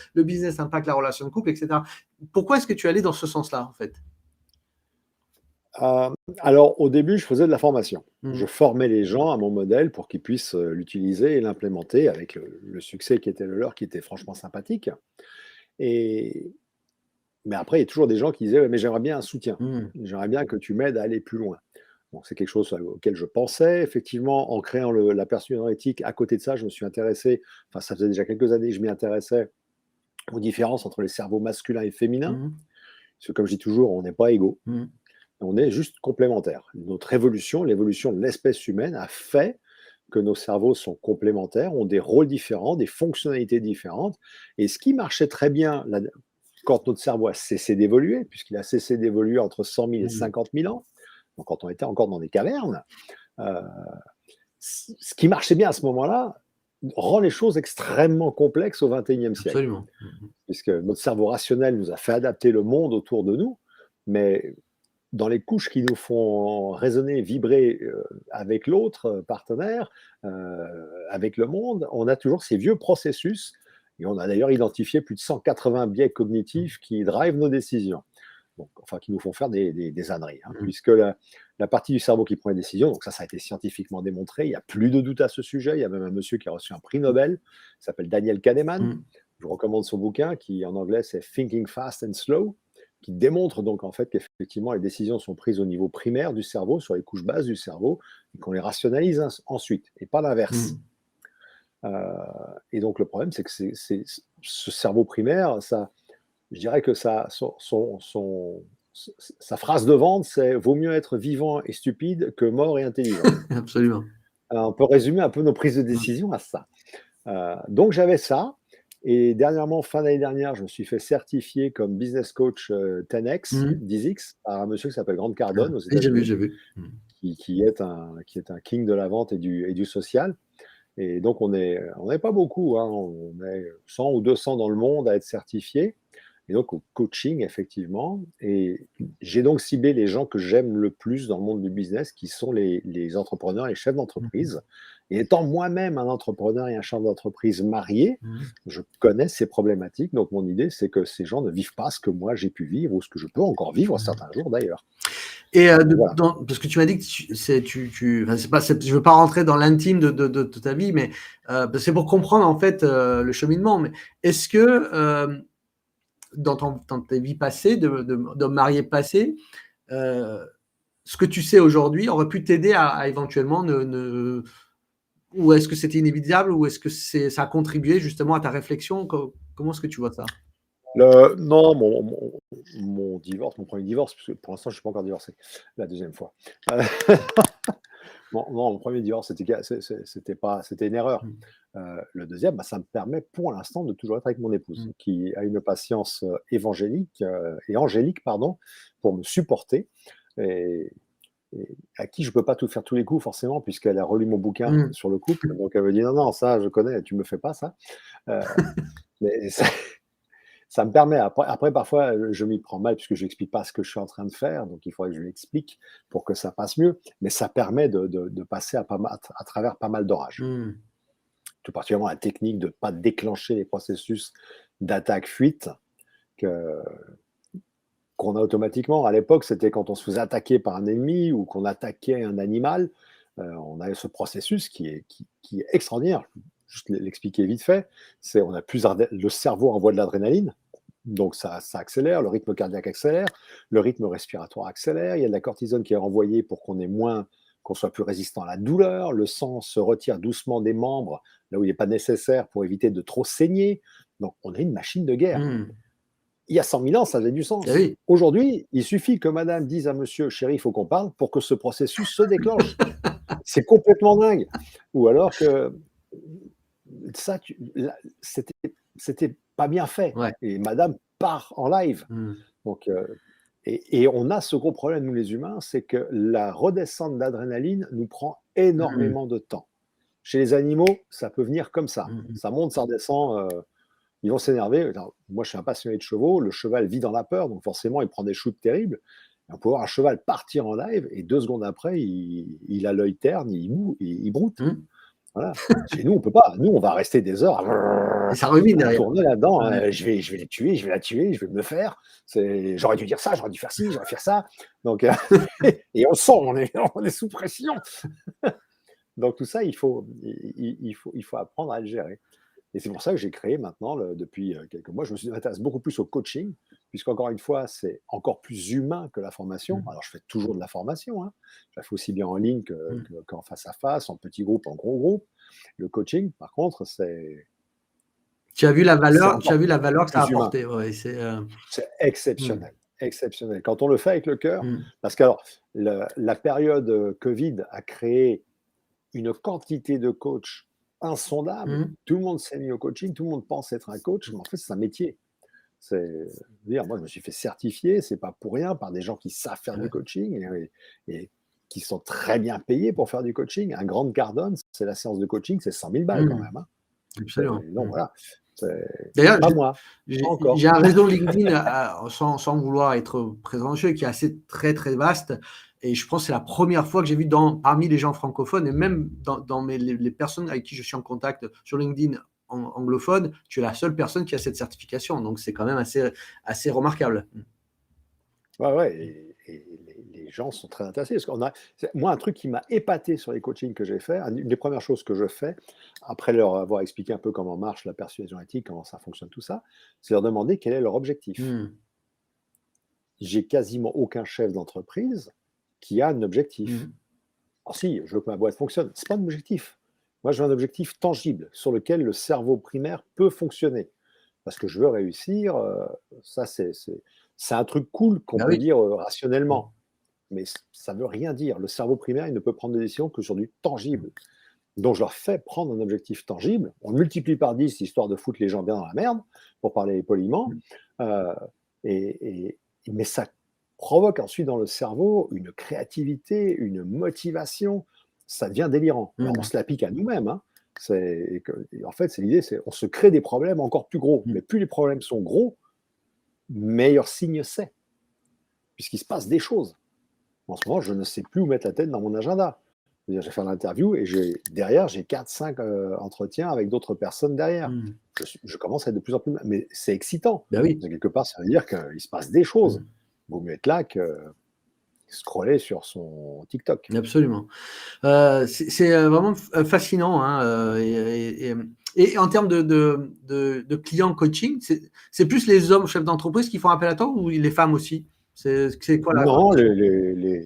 impacte la relation de couple, etc. Pourquoi est-ce que tu es allé dans ce sens-là, en fait? Alors, au début, je faisais de la formation. Mmh. Je formais les gens à mon modèle pour qu'ils puissent l'utiliser et l'implémenter avec le succès qui était le leur, qui était franchement sympathique. Et... Mais après, il y a toujours des gens qui disaient ouais, mais j'aimerais bien un soutien. Mmh. J'aimerais bien que tu m'aides à aller plus loin. Donc, c'est quelque chose auquel je pensais. Effectivement, en créant la persuasion éthique, à côté de ça, je me suis intéressé, enfin, ça faisait déjà quelques années que je m'y intéressais aux différences entre les cerveaux masculins et féminins. Mmh. Parce que, comme je dis toujours, on n'est pas égaux. Mmh. On est juste complémentaires. Notre évolution, l'évolution de l'espèce humaine a fait que nos cerveaux sont complémentaires, ont des rôles différents, des fonctionnalités différentes. Et ce qui marchait très bien quand notre cerveau a cessé d'évoluer, puisqu'il a cessé d'évoluer entre 100 000 et Mmh. 50 000 ans, donc quand on était encore dans des cavernes, euh, ce qui marchait bien à ce moment-là rend les choses extrêmement complexes au XXIe siècle, Absolument. Mmh. puisque notre cerveau rationnel nous a fait adapter le monde autour de nous, mais dans les couches qui nous font résonner, vibrer avec l'autre partenaire, avec le monde, on a toujours ces vieux processus, et on a d'ailleurs identifié plus de 180 biais cognitifs qui drivent nos décisions. Donc, enfin, qui nous font faire des âneries, hein, Mmh. puisque la partie du cerveau qui prend les décisions, donc ça a été scientifiquement démontré, il n'y a plus de doute à ce sujet, il y a même un monsieur qui a reçu un prix Nobel, il s'appelle Daniel Kahneman, Mmh. je vous recommande son bouquin, qui en anglais c'est Thinking Fast and Slow, qui démontre donc en fait qu'effectivement les décisions sont prises au niveau primaire du cerveau, sur les couches basses du cerveau, et qu'on les rationalise ensuite, et pas l'inverse. Mmh. Et donc le problème, c'est que ce cerveau primaire, je dirais que sa phrase de vente, c'est vaut mieux être vivant et stupide que mort et intelligent. Absolument. Alors, on peut résumer un peu nos prises de Mmh. décision à ça. Donc j'avais ça. Et dernièrement, fin d'année dernière, je me suis fait certifier comme business coach 10X, Mmh. 10X, par un monsieur qui s'appelle Grant Ah, Cardone aux oui, j'ai vu, États-Unis, j'ai vu. Mmh. qui est un king de la vente et du social. Et donc, on n'est pas beaucoup, hein, on est 100 ou 200 dans le monde à être certifiés. Et donc, au coaching, effectivement. Et j'ai donc ciblé les gens que j'aime le plus dans le monde du business, qui sont les entrepreneurs, les chefs Mmh mh. d'entreprise. Et étant moi-même un entrepreneur et un chef d'entreprise marié, Mmh. je connais ces problématiques. Donc, mon idée, c'est que ces gens ne vivent pas ce que moi j'ai pu vivre ou ce que je peux encore vivre Mmh. certains jours d'ailleurs. Et Donc, voilà. parce que tu m'as dit que enfin, je veux pas rentrer dans l'intime de ta vie, mais bah, c'est pour comprendre en fait le cheminement. Mais est-ce que dans tes vies passées, d'hommes mariés passés, euh, ce que tu sais aujourd'hui aurait pu t'aider à éventuellement ou est-ce que c'était inévitable, ou est-ce que ça a contribué justement à ta réflexion? Comment est-ce que tu vois ça? Non, mon divorce, mon premier divorce, parce que pour l'instant, je ne suis pas encore divorcé, la deuxième fois. Euh, non, mon premier divorce, c'était une erreur. Mmh. Le deuxième, bah, ça me permet pour l'instant de toujours être avec mon épouse, Mmh. qui a une patience évangélique et angélique, pardon, pour me supporter, et, et à qui je ne peux pas tout faire tous les coups, forcément, puisqu'elle a relu mon bouquin Mmh. sur le couple. Donc, elle me dit, non, non, ça, je connais, tu ne me fais pas ça. Euh, mais ça me permet, après parfois, je m'y prends mal puisque je n'explique pas ce que je suis en train de faire, donc il faudrait que je l'explique pour que ça passe mieux, mais ça permet de passer à travers pas mal d'orages. Mmh. Tout particulièrement la technique de ne pas déclencher les processus d'attaque-fuite que qu'on a automatiquement. À l'époque, c'était quand on se faisait attaquer par un ennemi ou qu'on attaquait un animal, on avait ce processus qui est extraordinaire. Juste l'expliquer vite fait, c'est on a le cerveau envoie de l'adrénaline, donc ça accélère, le rythme cardiaque accélère, le rythme respiratoire accélère, il y a de la cortisone qui est renvoyée pour qu'on soit plus résistant à la douleur, le sang se retire doucement des membres, là où il n'est pas nécessaire pour éviter de trop saigner. Donc on est une machine de guerre. Mmh. Il y a 100 000 ans, ça avait du Eh sens. oui. Aujourd'hui, il suffit que madame dise à monsieur, chéri, il faut qu'on parle, pour que ce processus se déclenche. C'est complètement dingue. Ou alors que ça, c'était pas bien fait. Ouais. Et madame part en live. Mmh. Donc, et on a ce gros problème, nous les humains, c'est que la redescente d'adrénaline nous prend Mmh mh. énormément de temps. Chez les animaux, ça peut venir comme ça. Mmh mh. Ça monte, ça redescend. Ils vont s'énerver. Alors, moi, je suis un passionné de chevaux. Le cheval vit dans la peur, donc forcément, il prend des shoots terribles. Et on peut voir un cheval partir en live et 2 secondes après, il a l'œil terne, il broute. Mmh. Voilà. Chez nous, on peut pas. Nous, on va rester des heures Et ça rumine à derrière. tourner là-dedans. Ouais. Je vais les tuer, je vais la tuer, je vais me le faire. J'aurais dû dire ça, j'aurais dû faire ci, j'aurais dû faire ça. Donc, et on sent, on est sous pression. Donc tout ça, il faut apprendre à le gérer. Et c'est pour ça que j'ai créé maintenant, depuis quelques mois, je m'intéresse beaucoup plus au coaching, puisqu'encore une fois, c'est encore plus humain que la formation. Mmh. Alors, je fais toujours de la formation, hein. Je la fais aussi bien en ligne Mmh. qu'en face à face, en petit groupe, en gros groupe. Le coaching, par contre, c'est Tu as encore vu la valeur que ça a plus humain. apporté, ouais, C'est mmh. exceptionnel, exceptionnel. Quand on le fait avec le cœur, Mmh. parce que alors, la période Covid a créé une quantité de coachs insondable. Mmh. Tout le monde s'est mis au coaching, tout le monde pense être un coach, mais en fait, c'est un métier. Dire, moi, je me suis fait certifier, c'est pas pour rien, par des gens qui savent faire du Ouais. coaching et qui sont très bien payés pour faire du coaching. Un Grant Cardone, c'est la séance de coaching, c'est 100 000 balles quand Mmh. même, hein. Absolument. Donc Mmh. voilà, D'ailleurs, pas moi, pas j'ai encore. un réseau LinkedIn, sans vouloir être présomptueux, qui est assez très vaste, et je pense que c'est la première fois que j'ai vu parmi les gens francophones, et même dans les personnes avec qui je suis en contact sur LinkedIn anglophone, tu es la seule personne qui a cette certification, donc c'est quand même assez remarquable. Mmh. Ouais, ouais, et les gens sont très intéressés. Parce moi, un truc qui m'a épaté sur les coachings que j'ai fait, une des premières choses que je fais, après leur avoir expliqué un peu comment marche la persuasion éthique, comment ça fonctionne, tout ça, c'est leur demander quel est leur objectif. Mmh. J'ai quasiment aucun chef d'entreprise qui a un objectif. Mmh. Alors si, je veux que ma boîte fonctionne, c'est pas un objectif. Moi, je veux un objectif tangible sur lequel le cerveau primaire peut fonctionner. parce que je veux réussir, ça c'est un truc cool qu'on Bah peut oui. dire, rationnellement, mais ça veut rien dire. Le cerveau primaire, il ne peut prendre des décisions que sur du tangible. Donc je leur fais prendre un objectif tangible, on le multiplie par 10 histoire de foutre les gens bien dans la merde, pour parler poliment, Mmh. heu et mais ça provoque ensuite dans le cerveau une créativité, une motivation, ça devient délirant. Alors on Mmh. se l'applique à nous-mêmes, hein. En fait, c'est l'idée, c'est on se crée des problèmes encore plus gros, Mmh. mais plus les problèmes sont gros, meilleur signe c'est, puisqu'il se passe des choses. En ce moment, je ne sais plus où mettre la tête dans mon agenda. C'est-à-dire, je vais faire l'interview et derrière, j'ai 4-5 entretiens avec d'autres personnes derrière. Mmh. Je commence à être de plus en plus. Mais c'est excitant. Bah oui. Quelque part, ça veut dire qu'il se passe des choses. Mmh. Vaut mieux être là que scroller sur son TikTok. Absolument. C'est, vraiment fascinant, hein, et en termes de clients coaching, c'est plus les hommes chefs d'entreprise qui font appel à toi ou les femmes aussi? C'est quoi la Non, répartition?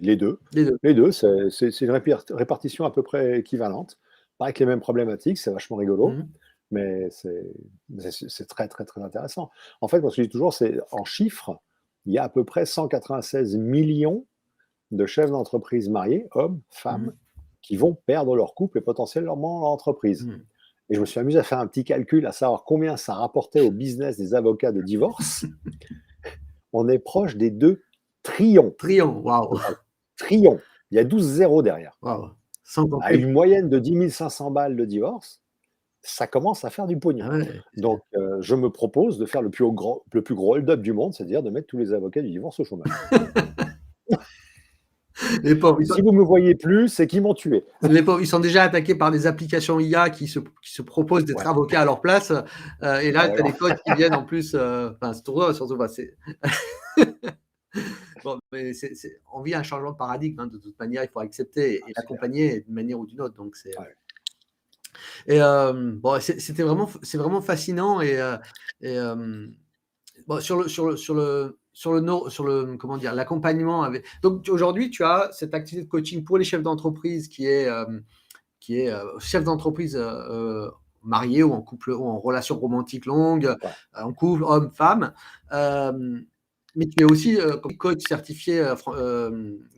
les deux. Les 2. Les deux, c'est une répartition à peu près équivalente. Pas avec les mêmes problématiques, c'est vachement rigolo. Mmh. Mais c'est très, très, très intéressant. En fait, moi, ce que je dis toujours, c'est en chiffres, il y a à peu près 196 millions de chefs d'entreprise mariés, hommes, Mmh. femmes, qui vont perdre leur couple et potentiellement leur entreprise. Mmh. Et je me suis amusé à faire un petit calcul, à savoir combien ça rapportait au business des avocats de divorce. On est proche des 2 trillions. Triangle, waouh! Trillions. Il y a 12 zéros derrière. Waouh! Sans À compter une moyenne de 10 500 balles de divorce, ça commence à faire du pognon. ah ouais, Donc, je me propose de faire le plus gros hold-up du monde, c'est-à-dire de mettre tous les avocats du divorce au chômage. les pauvres, Si vous me voyez plus, c'est qu'ils m'ont tué. ils sont déjà attaqués par des applications IA qui se proposent d'être Ouais, avocats à leur place, et bah là, tu as voilà. des coachs qui viennent en plus, enfin, surtout, bah, c'est bon, mais on vit un changement de paradigme, hein, de toute manière, il faut accepter et Ah, c'est clair. l'accompagner d'une manière ou d'une autre, donc c'est Ouais. et bon, c'est vraiment fascinant et bon, comment dire, l'accompagnement avec donc aujourd'hui, tu as cette activité de coaching pour les chefs d'entreprise qui est chef d'entreprise, marié ou en couple ou en relation romantique longue, Ouais. en couple homme-femme. Mais tu es aussi, coach certifié,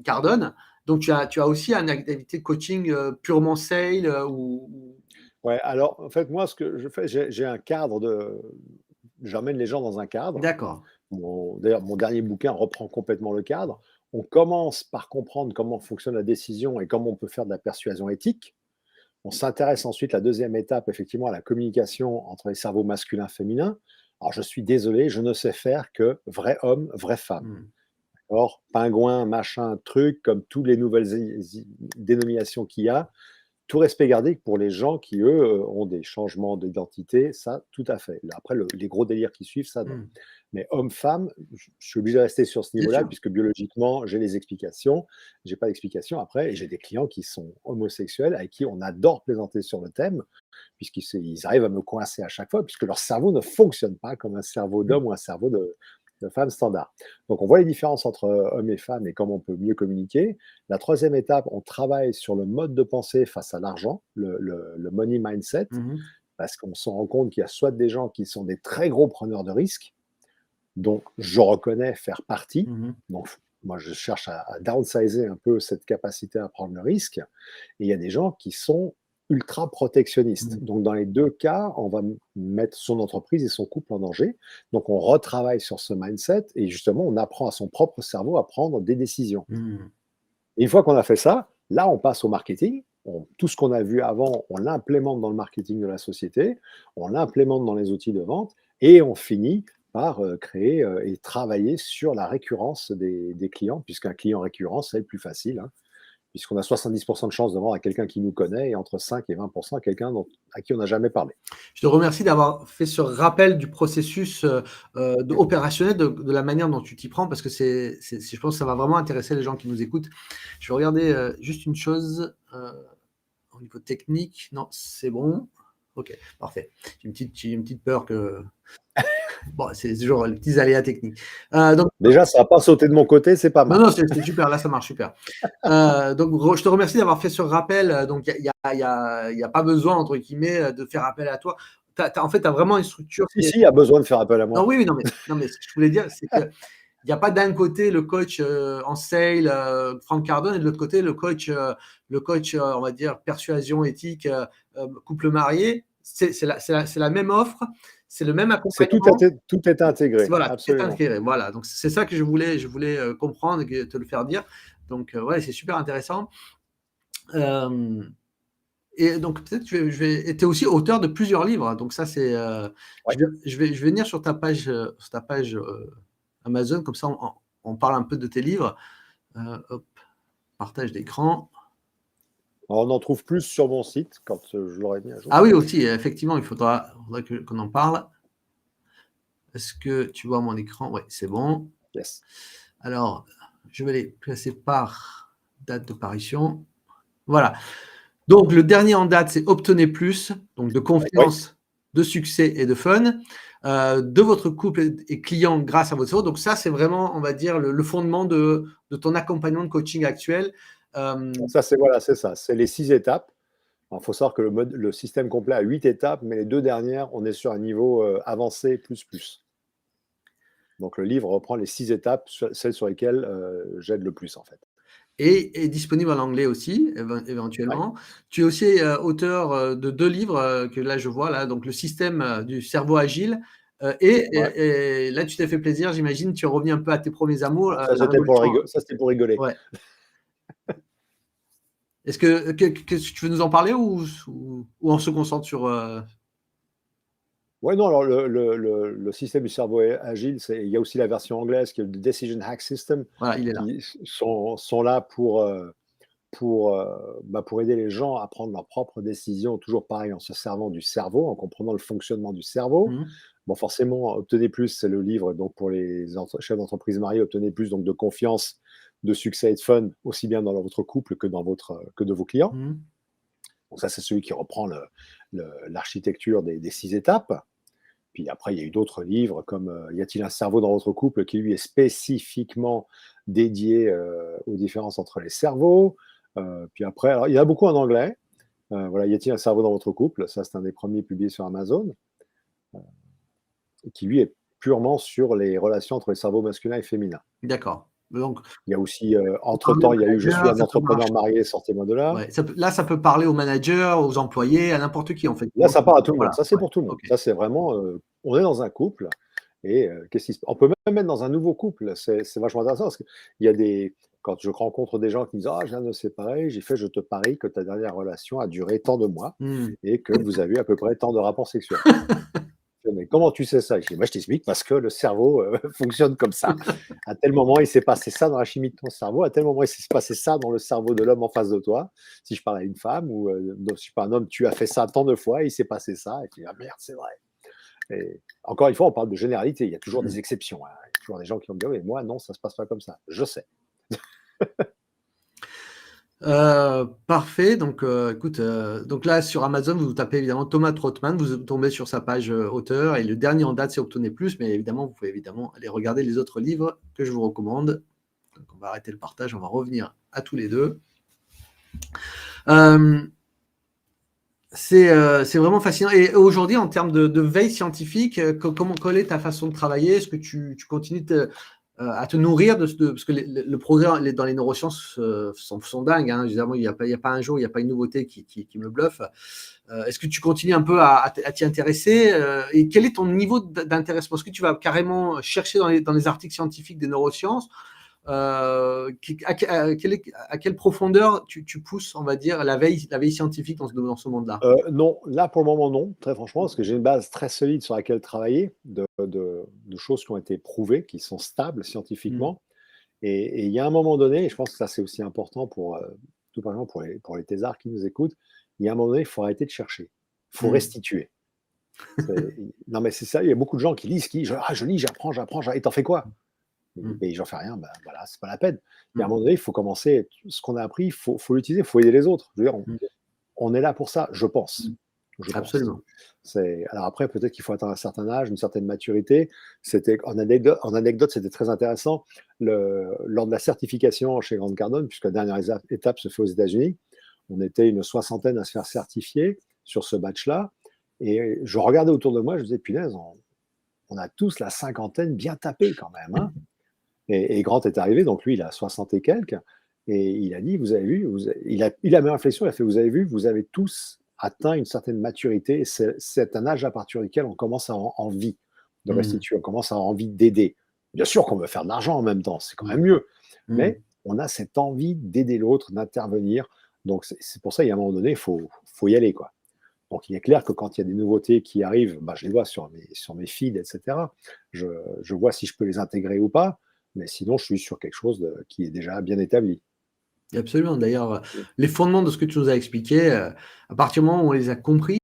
Cardone. Donc tu as aussi une activité de coaching, purement sale, ou Ouais, alors, en fait, moi, ce que je fais, j'ai un cadre de j'emmène les gens dans un cadre. d'accord, D'ailleurs, mon dernier bouquin reprend complètement le cadre. On commence par comprendre comment fonctionne la décision et comment on peut faire de la persuasion éthique. On s'intéresse ensuite, la deuxième étape, effectivement, à la communication entre les cerveaux masculins et féminins. Alors, je suis désolé, je ne sais faire que vrai homme, vraie femme. mmh, Or, pingouin, machin, truc, comme toutes les nouvelles dénominations qu'il y a, tout respect gardé pour les gens qui, eux, ont des changements d'identité, ça, tout à fait. Là, après, les gros délires qui suivent, ça, non. mmh, Mais homme-femme, je suis obligé de rester sur ce bien niveau-là, sûr. puisque biologiquement, j'ai les explications. J'ai pas d'explications après, et j'ai des clients qui sont homosexuels, avec qui on adore plaisanter sur le thème, ils arrivent à me coincer à chaque fois, puisque leur cerveau ne fonctionne pas comme un cerveau Mmh, d'homme ou un cerveau de femme standard. Donc, on voit les différences entre hommes et femmes et comment on peut mieux communiquer. La troisième étape, on travaille sur le mode de pensée face à l'argent, le money mindset, mmh, parce qu'on se rend compte qu'il y a soit des gens qui sont des très gros preneurs de risques, dont je reconnais faire partie. mmh, Donc, moi, je cherche à downsizer un peu cette capacité à prendre le risque. Et il y a des gens qui sont ultra protectionnistes. mmh, Donc, dans les deux cas, on va mettre son entreprise et son couple en danger. Donc, on retravaille sur ce mindset et justement, on apprend à son propre cerveau à prendre des décisions. mmh. Et une fois qu'on a fait ça, là, on passe au marketing. Tout ce qu'on a vu avant, on l'implémente dans le marketing de la société, on l'implémente dans les outils de vente et on finit par créer et travailler sur la récurrence des clients, puisqu'un client récurrent, c'est le plus facile, hein, puisqu'on a 70% de chances de vendre à quelqu'un qui nous connaît et entre 5 et 20% à quelqu'un à qui on n'a jamais parlé. Je te remercie d'avoir fait ce rappel du processus, opérationnel de la manière dont tu t'y prends parce que je pense que ça va vraiment intéresser les gens qui nous écoutent. Je vais regarder, juste une chose, au niveau technique. Non, c'est bon. OK, parfait. J'ai une petite peur que bon, c'est toujours les petits aléas techniques. Donc Déjà, ça n'a pas sauté de mon côté, c'est pas non, mal. non, c'est super, là, ça marche super. Donc je te remercie d'avoir fait ce rappel, donc il y a pas besoin entre guillemets, de faire appel à toi. en fait, tu as vraiment une structure Si, si, il y a besoin de faire appel à non, moi. oui, oui, non, mais ce que je voulais dire, c'est qu'il n'y a pas d'un côté le coach en sale, Franck Cardone, et de l'autre côté le coach on va dire, persuasion éthique, couple marié. C'est la même offre, c'est le même C'est accompagnement. tout est intégré, Voilà, tout est absolument. intégré. Voilà, donc c'est ça que je voulais comprendre et te le faire dire. Donc, ouais, c'est super intéressant. Et donc, peut-être, et tu es aussi auteur de plusieurs livres. Hein. Donc, ça, c'est. Ouais. Je vais venir sur ta page Amazon, comme ça, on parle un peu de tes livres. Hop, partage d'écran. On en trouve plus sur mon site quand je l'aurai mis à jour. Ah oui, aussi, effectivement, il faudra qu'on en parle. Est-ce que tu vois mon écran? Oui, c'est bon. Yes. Alors, je vais les classer par date de parution. Voilà. Donc, le dernier en date, c'est Obtenez plus, donc de confiance, de succès et de fun, de votre couple et client grâce à votre cerveau. Donc, ça, c'est vraiment, on va dire, le fondement de ton accompagnement de coaching actuel. Ça, c'est voilà, c'est ça. C'est les 6 étapes. Il faut savoir que le système complet a 8 étapes, mais les 2 dernières, on est sur un niveau avancé plus plus. Donc, le livre reprend les 6 étapes, celles sur lesquelles j'aide le plus, en fait. Et est disponible en anglais aussi, éventuellement. Ouais. Tu es aussi auteur de 2 livres que là, je vois, là, donc le système du cerveau agile. Ouais. Et là, tu t'es fait plaisir, j'imagine, tu es revenu un peu à tes premiers amours, Ça, la révolution. c'était pour rigoler. Ouais. Est-ce que tu veux nous en parler ou on se concentre sur. Ouais, non, alors le système du cerveau agile, il y a aussi la version anglaise qui est le Decision Hack System, Voilà, il est là. qui sont là pour aider les gens à prendre leurs propres décisions, toujours pareil, en se servant du cerveau, en comprenant le fonctionnement du cerveau. Mmh. Bon, forcément, Obtenez plus, c'est le livre donc pour les chefs d'entreprise mariés, Obtenez plus donc de confiance, de succès et de fun, aussi bien dans votre couple que que de vos clients. Mmh. Donc ça, c'est celui qui reprend l'architecture des 6 étapes. Puis après, il y a eu d'autres livres comme Y a-t-il un cerveau dans votre couple, qui lui est spécifiquement dédié aux différences entre les cerveaux. Puis après, alors, il y en a beaucoup en anglais. Voilà, Y a-t-il un cerveau dans votre couple? Ça, c'est un des premiers publiés sur Amazon, qui lui est purement sur les relations entre les cerveaux masculins et féminins. D'accord. Donc, Il y a aussi, ça peut parler entre-temps, aux il y a eu Je suis managers, un ça peut entrepreneur marcher. marié, sortez-moi de là. Ouais, ça peut parler aux managers, aux employés, à n'importe qui, en fait. Là, ça parle à tout le monde. Voilà, Ça, c'est ouais, pour tout le monde. OK. Ça, c'est vraiment, on est dans un couple et qu'est-ce qui se on peut même être dans un nouveau couple. C'est vachement intéressant parce qu'il y a quand je rencontre des gens qui me disent: «Ah, je viens de me séparer», j'ai fait: «Je te parie que ta dernière relation a duré tant de mois Mmh. et que vous avez eu à peu près tant de rapports sexuels». «Mais comment tu sais ça?» Je dis: «Bah, je t'explique, parce que le cerveau, fonctionne comme ça. À tel moment, il s'est passé ça dans la chimie de ton cerveau, à tel moment, il s'est passé ça dans le cerveau de l'homme en face de toi. Si je parle à une femme ou donc si je parle à un homme, tu as fait ça tant de fois, il s'est passé ça». Et puis: «Ah merde, c'est vrai». Et encore une fois, on parle de généralité, il y a toujours des Mmh. exceptions, hein. Il y a toujours des gens qui vont me dire: «Oui, moi non, ça se passe pas comme ça». Je sais. Parfait. Donc, écoute, donc là, sur Amazon, vous tapez évidemment Thomas Trottmann, vous tombez sur sa page auteur, et le dernier en date, c'est Obtenez plus. Mais évidemment, vous pouvez évidemment aller regarder les autres livres que je vous recommande. Donc, on va arrêter le partage, on va revenir à tous les deux. C'est vraiment fascinant. Et aujourd'hui, en termes de veille scientifique, quelle est ta façon de travailler? Est-ce que tu continues à te nourrir parce que le progrès dans les neurosciences sont dingues. Hein. Évidemment, il n'y a pas un jour, il n'y a pas une nouveauté qui me bluffe. Est-ce que tu continues un peu à t'y intéresser? Et quel est ton niveau d'intéressement? Est-ce que tu vas carrément chercher dans les articles scientifiques des neurosciences? À quelle profondeur tu pousses, on va dire, la veille scientifique dans ce monde-là? Non, là, pour le moment, non, très franchement, parce que j'ai une base très solide sur laquelle travailler, de choses qui ont été prouvées, qui sont stables Mmh. scientifiquement. Et il y a un moment donné, et je pense que ça, c'est aussi important tout par exemple pour les thésards qui nous écoutent, il y a un moment donné, il faut arrêter de chercher. Il faut Mmh. restituer. Non, mais c'est ça, il y a beaucoup de gens qui lisent, je lis, j'apprends, et t'en fais quoi? Mmh. Mais j'en fais rien, ben voilà, c'est pas la peine. Il y a un Mmh. moment donné, il faut commencer, ce qu'on a appris, faut l'utiliser, il faut aider les autres. Je veux dire, Mmh. on est là pour ça, je pense. Je pense. Absolument. Alors après, peut-être qu'il faut atteindre un certain âge, une certaine maturité. En anecdote, c'était très intéressant. Lors de la certification chez Grant Cardone, puisque la dernière étape se fait aux États-Unis, on était une soixantaine à se faire certifier sur ce batch-là. Et je regardais autour de moi, je disais, punaise, on a tous la cinquantaine bien tapée quand même, hein. Et Grant est arrivé, donc lui, il a 60 et quelques, et il a dit, vous avez vu, il a mis une réflexion, il a fait, vous avez vu, vous avez tous atteint une certaine maturité, et c'est un âge à partir duquel on commence à avoir envie de restituer, on commence à avoir envie d'aider. Bien sûr qu'on veut faire de l'argent en même temps, c'est quand même mieux, mais on a cette envie d'aider l'autre, d'intervenir, donc c'est pour ça, il y a un moment donné, il faut y aller, quoi. Donc, il est clair que quand il y a des nouveautés qui arrivent, bah, je les vois sur mes feeds, etc. Je vois si je peux les intégrer ou pas, mais sinon, je suis sur quelque chose qui est déjà bien établi. Absolument. D'ailleurs, les fondements de ce que tu nous as expliqué, à partir du moment où on les a compris,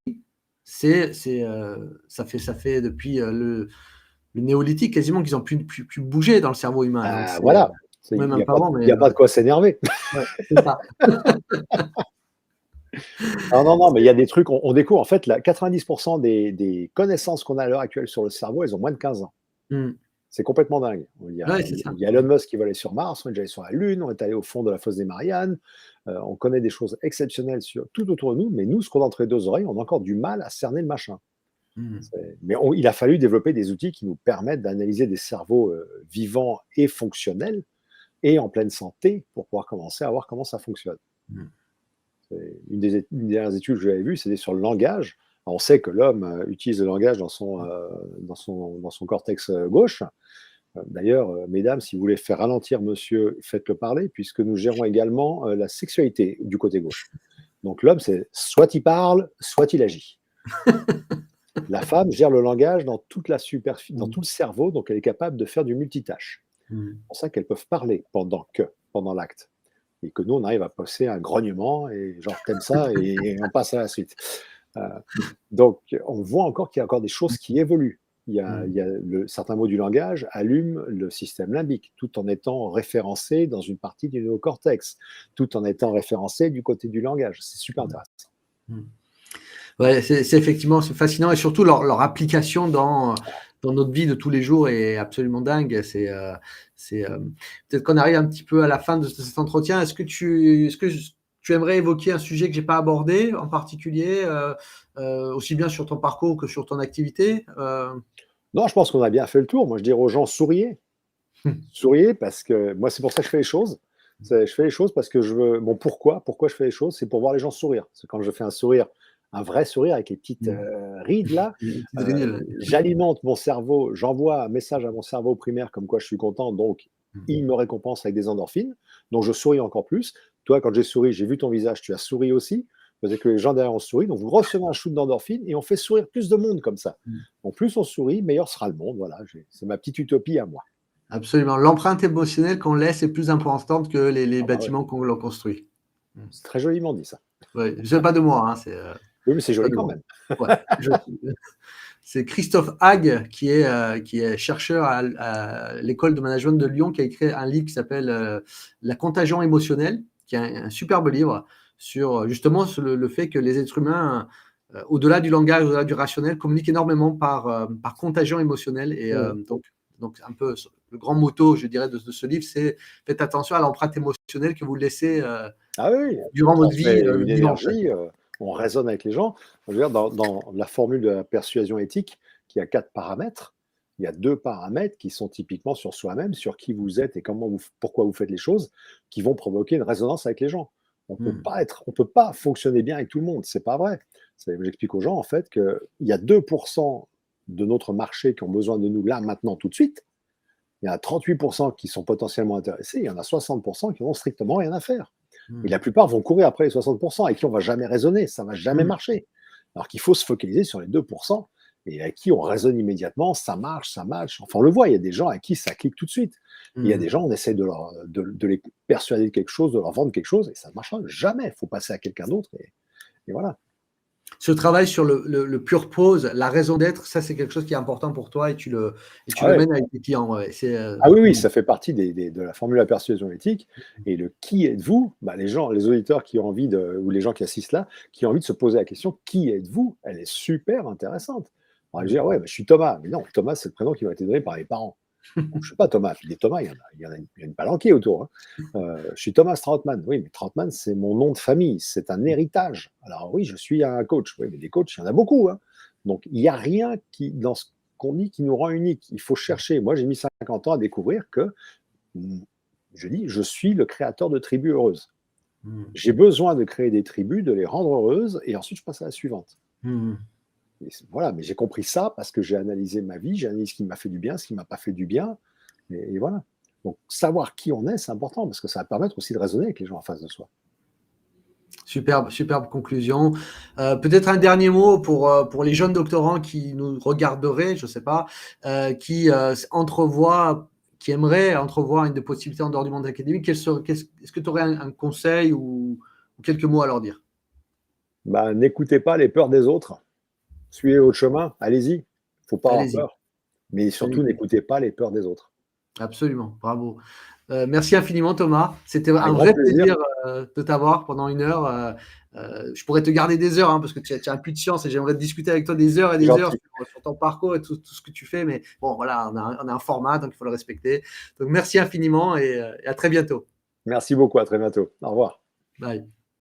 ça fait depuis le néolithique quasiment qu'ils ont pu bouger dans le cerveau humain. Donc Voilà, même il un n'y a, peu avant, y mais a pas de quoi s'énerver. ouais, c'est ça. Non, non, non, mais il y a des trucs, on découvre, en fait, 90% des connaissances qu'on a à l'heure actuelle sur le cerveau, elles ont moins de 15 ans. C'est complètement dingue. Ouais, c'est ça. Il y a Elon Musk qui va aller sur Mars, on est déjà allé sur la Lune, on est allé au fond de la fosse des Mariannes, on connaît des choses exceptionnelles tout autour de nous, mais nous, ce qu'on a entre les deux oreilles, on a encore du mal à cerner le machin. Mais il a fallu développer des outils qui nous permettent d'analyser des cerveaux vivants et fonctionnels et en pleine santé pour pouvoir commencer à voir comment ça fonctionne. Une des dernières études que j'avais vues, c'était sur le langage. Alors, on sait que l'homme utilise le langage dans son cortex gauche. D'ailleurs, mesdames, si vous voulez faire ralentir monsieur, faites-le parler, puisque nous gérons également la sexualité du côté gauche. Donc l'homme, c'est soit il parle, soit il agit. La femme gère le langage dans toute la superficie, dans tout le cerveau, donc elle est capable de faire du multitâche. C'est pour ça qu'elles peuvent parler pendant l'acte. Et que nous, on arrive à passer un grognement, et genre, t'aimes ça, et on passe à la suite. Donc, on voit encore qu'il y a encore des choses qui évoluent. Certains mots du langage allument le système limbique, tout en étant référencé dans une partie du néocortex, tout en étant référencé du côté du langage. C'est super intéressant. Ouais, c'est effectivement c'est fascinant, et surtout leur application dans notre vie de tous les jours est absolument dingue. Peut-être qu'on arrive un petit peu à la fin de cet entretien. Est-ce que tu aimerais évoquer un sujet que j'ai pas abordé en particulier, aussi bien sur ton parcours que sur ton activité? Non, je pense qu'on a bien fait le tour. Moi, je dirais aux gens, souriez. Souriez, parce que moi, c'est pour ça que je fais les choses. Je fais les choses parce que je veux. Bon, pourquoi je fais les choses? C'est pour voir les gens sourire. C'est quand je fais un sourire, un vrai sourire avec les petites rides là, j'alimente mon cerveau, j'envoie un message à mon cerveau primaire comme quoi je suis content, donc il me récompense avec des endorphines, donc je souris encore plus. Toi, quand j'ai souri, j'ai vu ton visage, tu as souri aussi. Peut-être que les gens derrière ont souri, donc vous recevez un shoot d'endorphine et on fait sourire plus de monde comme ça. Donc plus on sourit, meilleur sera le monde. Voilà, c'est ma petite utopie à moi. Absolument. L'empreinte émotionnelle qu'on laisse est plus importante que les Ah bah bâtiments qu'on l'on construit. c'est très joliment dit ça. Ouais, c'est pas de moi, hein, Oui, mais c'est pas joli de quand moi. même. Ouais, c'est Christophe Hague qui est chercheur à l'école de management de Lyon, qui a écrit un livre qui s'appelle La contagion émotionnelle, qui est un superbe livre sur justement le fait que les êtres humains, au-delà du langage, au-delà du rationnel, communiquent énormément par contagion émotionnelle. Et donc un peu le grand motto, je dirais, de ce livre, c'est faites attention à l'empreinte émotionnelle que vous laissez Ah oui, durant on votre vie transmet une vivante. énergie, on raisonne avec les gens. Je veux dire, dans la formule de la persuasion éthique, qui a 4 paramètres, il y a 2 paramètres qui sont typiquement sur soi-même, sur qui vous êtes et pourquoi vous faites les choses, qui vont provoquer une résonance avec les gens. On peut pas fonctionner bien avec tout le monde, c'est pas vrai. J'explique aux gens en fait qu'il y a 2% de notre marché qui ont besoin de nous là, maintenant, tout de suite. Il y en a 38% qui sont potentiellement intéressés, il y en a 60% qui n'ont strictement rien à faire. Et la plupart vont courir après les 60%, avec qui on ne va jamais raisonner, ça ne va jamais marcher. Alors qu'il faut se focaliser sur les 2%, et à qui on raisonne immédiatement, ça marche, ça match. Enfin, on le voit, il y a des gens à qui ça clique tout de suite. Et il y a des gens, on essaie de les persuader de quelque chose, de leur vendre quelque chose, et ça ne marchera jamais. Il faut passer à quelqu'un d'autre, et voilà. Ce travail sur le purpose, la raison d'être, ça c'est quelque chose qui est important pour toi, et tu le Ah ouais. mènes avec tes clients. Ouais. Ah oui, ça fait partie de la formule à persuasion éthique. Et le qui êtes-vous, bah, les auditeurs qui ont envie ou les gens qui assistent là, qui ont envie de se poser la question qui êtes-vous, elle est super intéressante. On va dire, ouais, bah, je suis Thomas. Mais non, Thomas, c'est le prénom qui m'a été donné par les parents. Bon, je ne suis pas Thomas. Puis des Thomas, il y en a une palanquée autour. Hein. Je suis Thomas Trautmann. Oui, mais Trautmann, c'est mon nom de famille. C'est un héritage. Alors oui, je suis un coach. Oui, mais des coachs, il y en a beaucoup. Hein. Donc, il n'y a rien dans ce qu'on dit qui nous rend unique. Il faut chercher. Moi, j'ai mis 50 ans à découvrir que, je suis le créateur de tribus heureuses. J'ai besoin de créer des tribus, de les rendre heureuses, et ensuite je passe à la suivante. Et voilà, mais j'ai compris ça parce que j'ai analysé ma vie, j'ai analysé ce qui m'a fait du bien, ce qui ne m'a pas fait du bien, et voilà. Donc, savoir qui on est, c'est important, parce que ça va permettre aussi de raisonner avec les gens en face de soi. Superbe conclusion. Peut-être un dernier mot pour les jeunes doctorants qui nous regarderaient, je ne sais pas, qui qui aimeraient entrevoir une des possibilités en dehors du monde académique. Est-ce que tu aurais un conseil ou quelques mots à leur dire? N'écoutez pas les peurs des autres. Suivez votre chemin, allez-y. Il ne faut pas avoir Allez-y. peur. Mais surtout, n'écoutez pas les peurs des autres. Absolument, bravo. Merci infiniment, Thomas. C'était un grand vrai plaisir. plaisir de t'avoir pendant 1 heure. Je pourrais te garder des heures, parce que tu as un puits de science et j'aimerais discuter avec toi des heures et des heures sur ton parcours et tout ce que tu fais. Mais bon, voilà, on a un format, donc il faut le respecter. Donc merci infiniment et à très bientôt. Merci beaucoup, à très bientôt. Au revoir. Bye.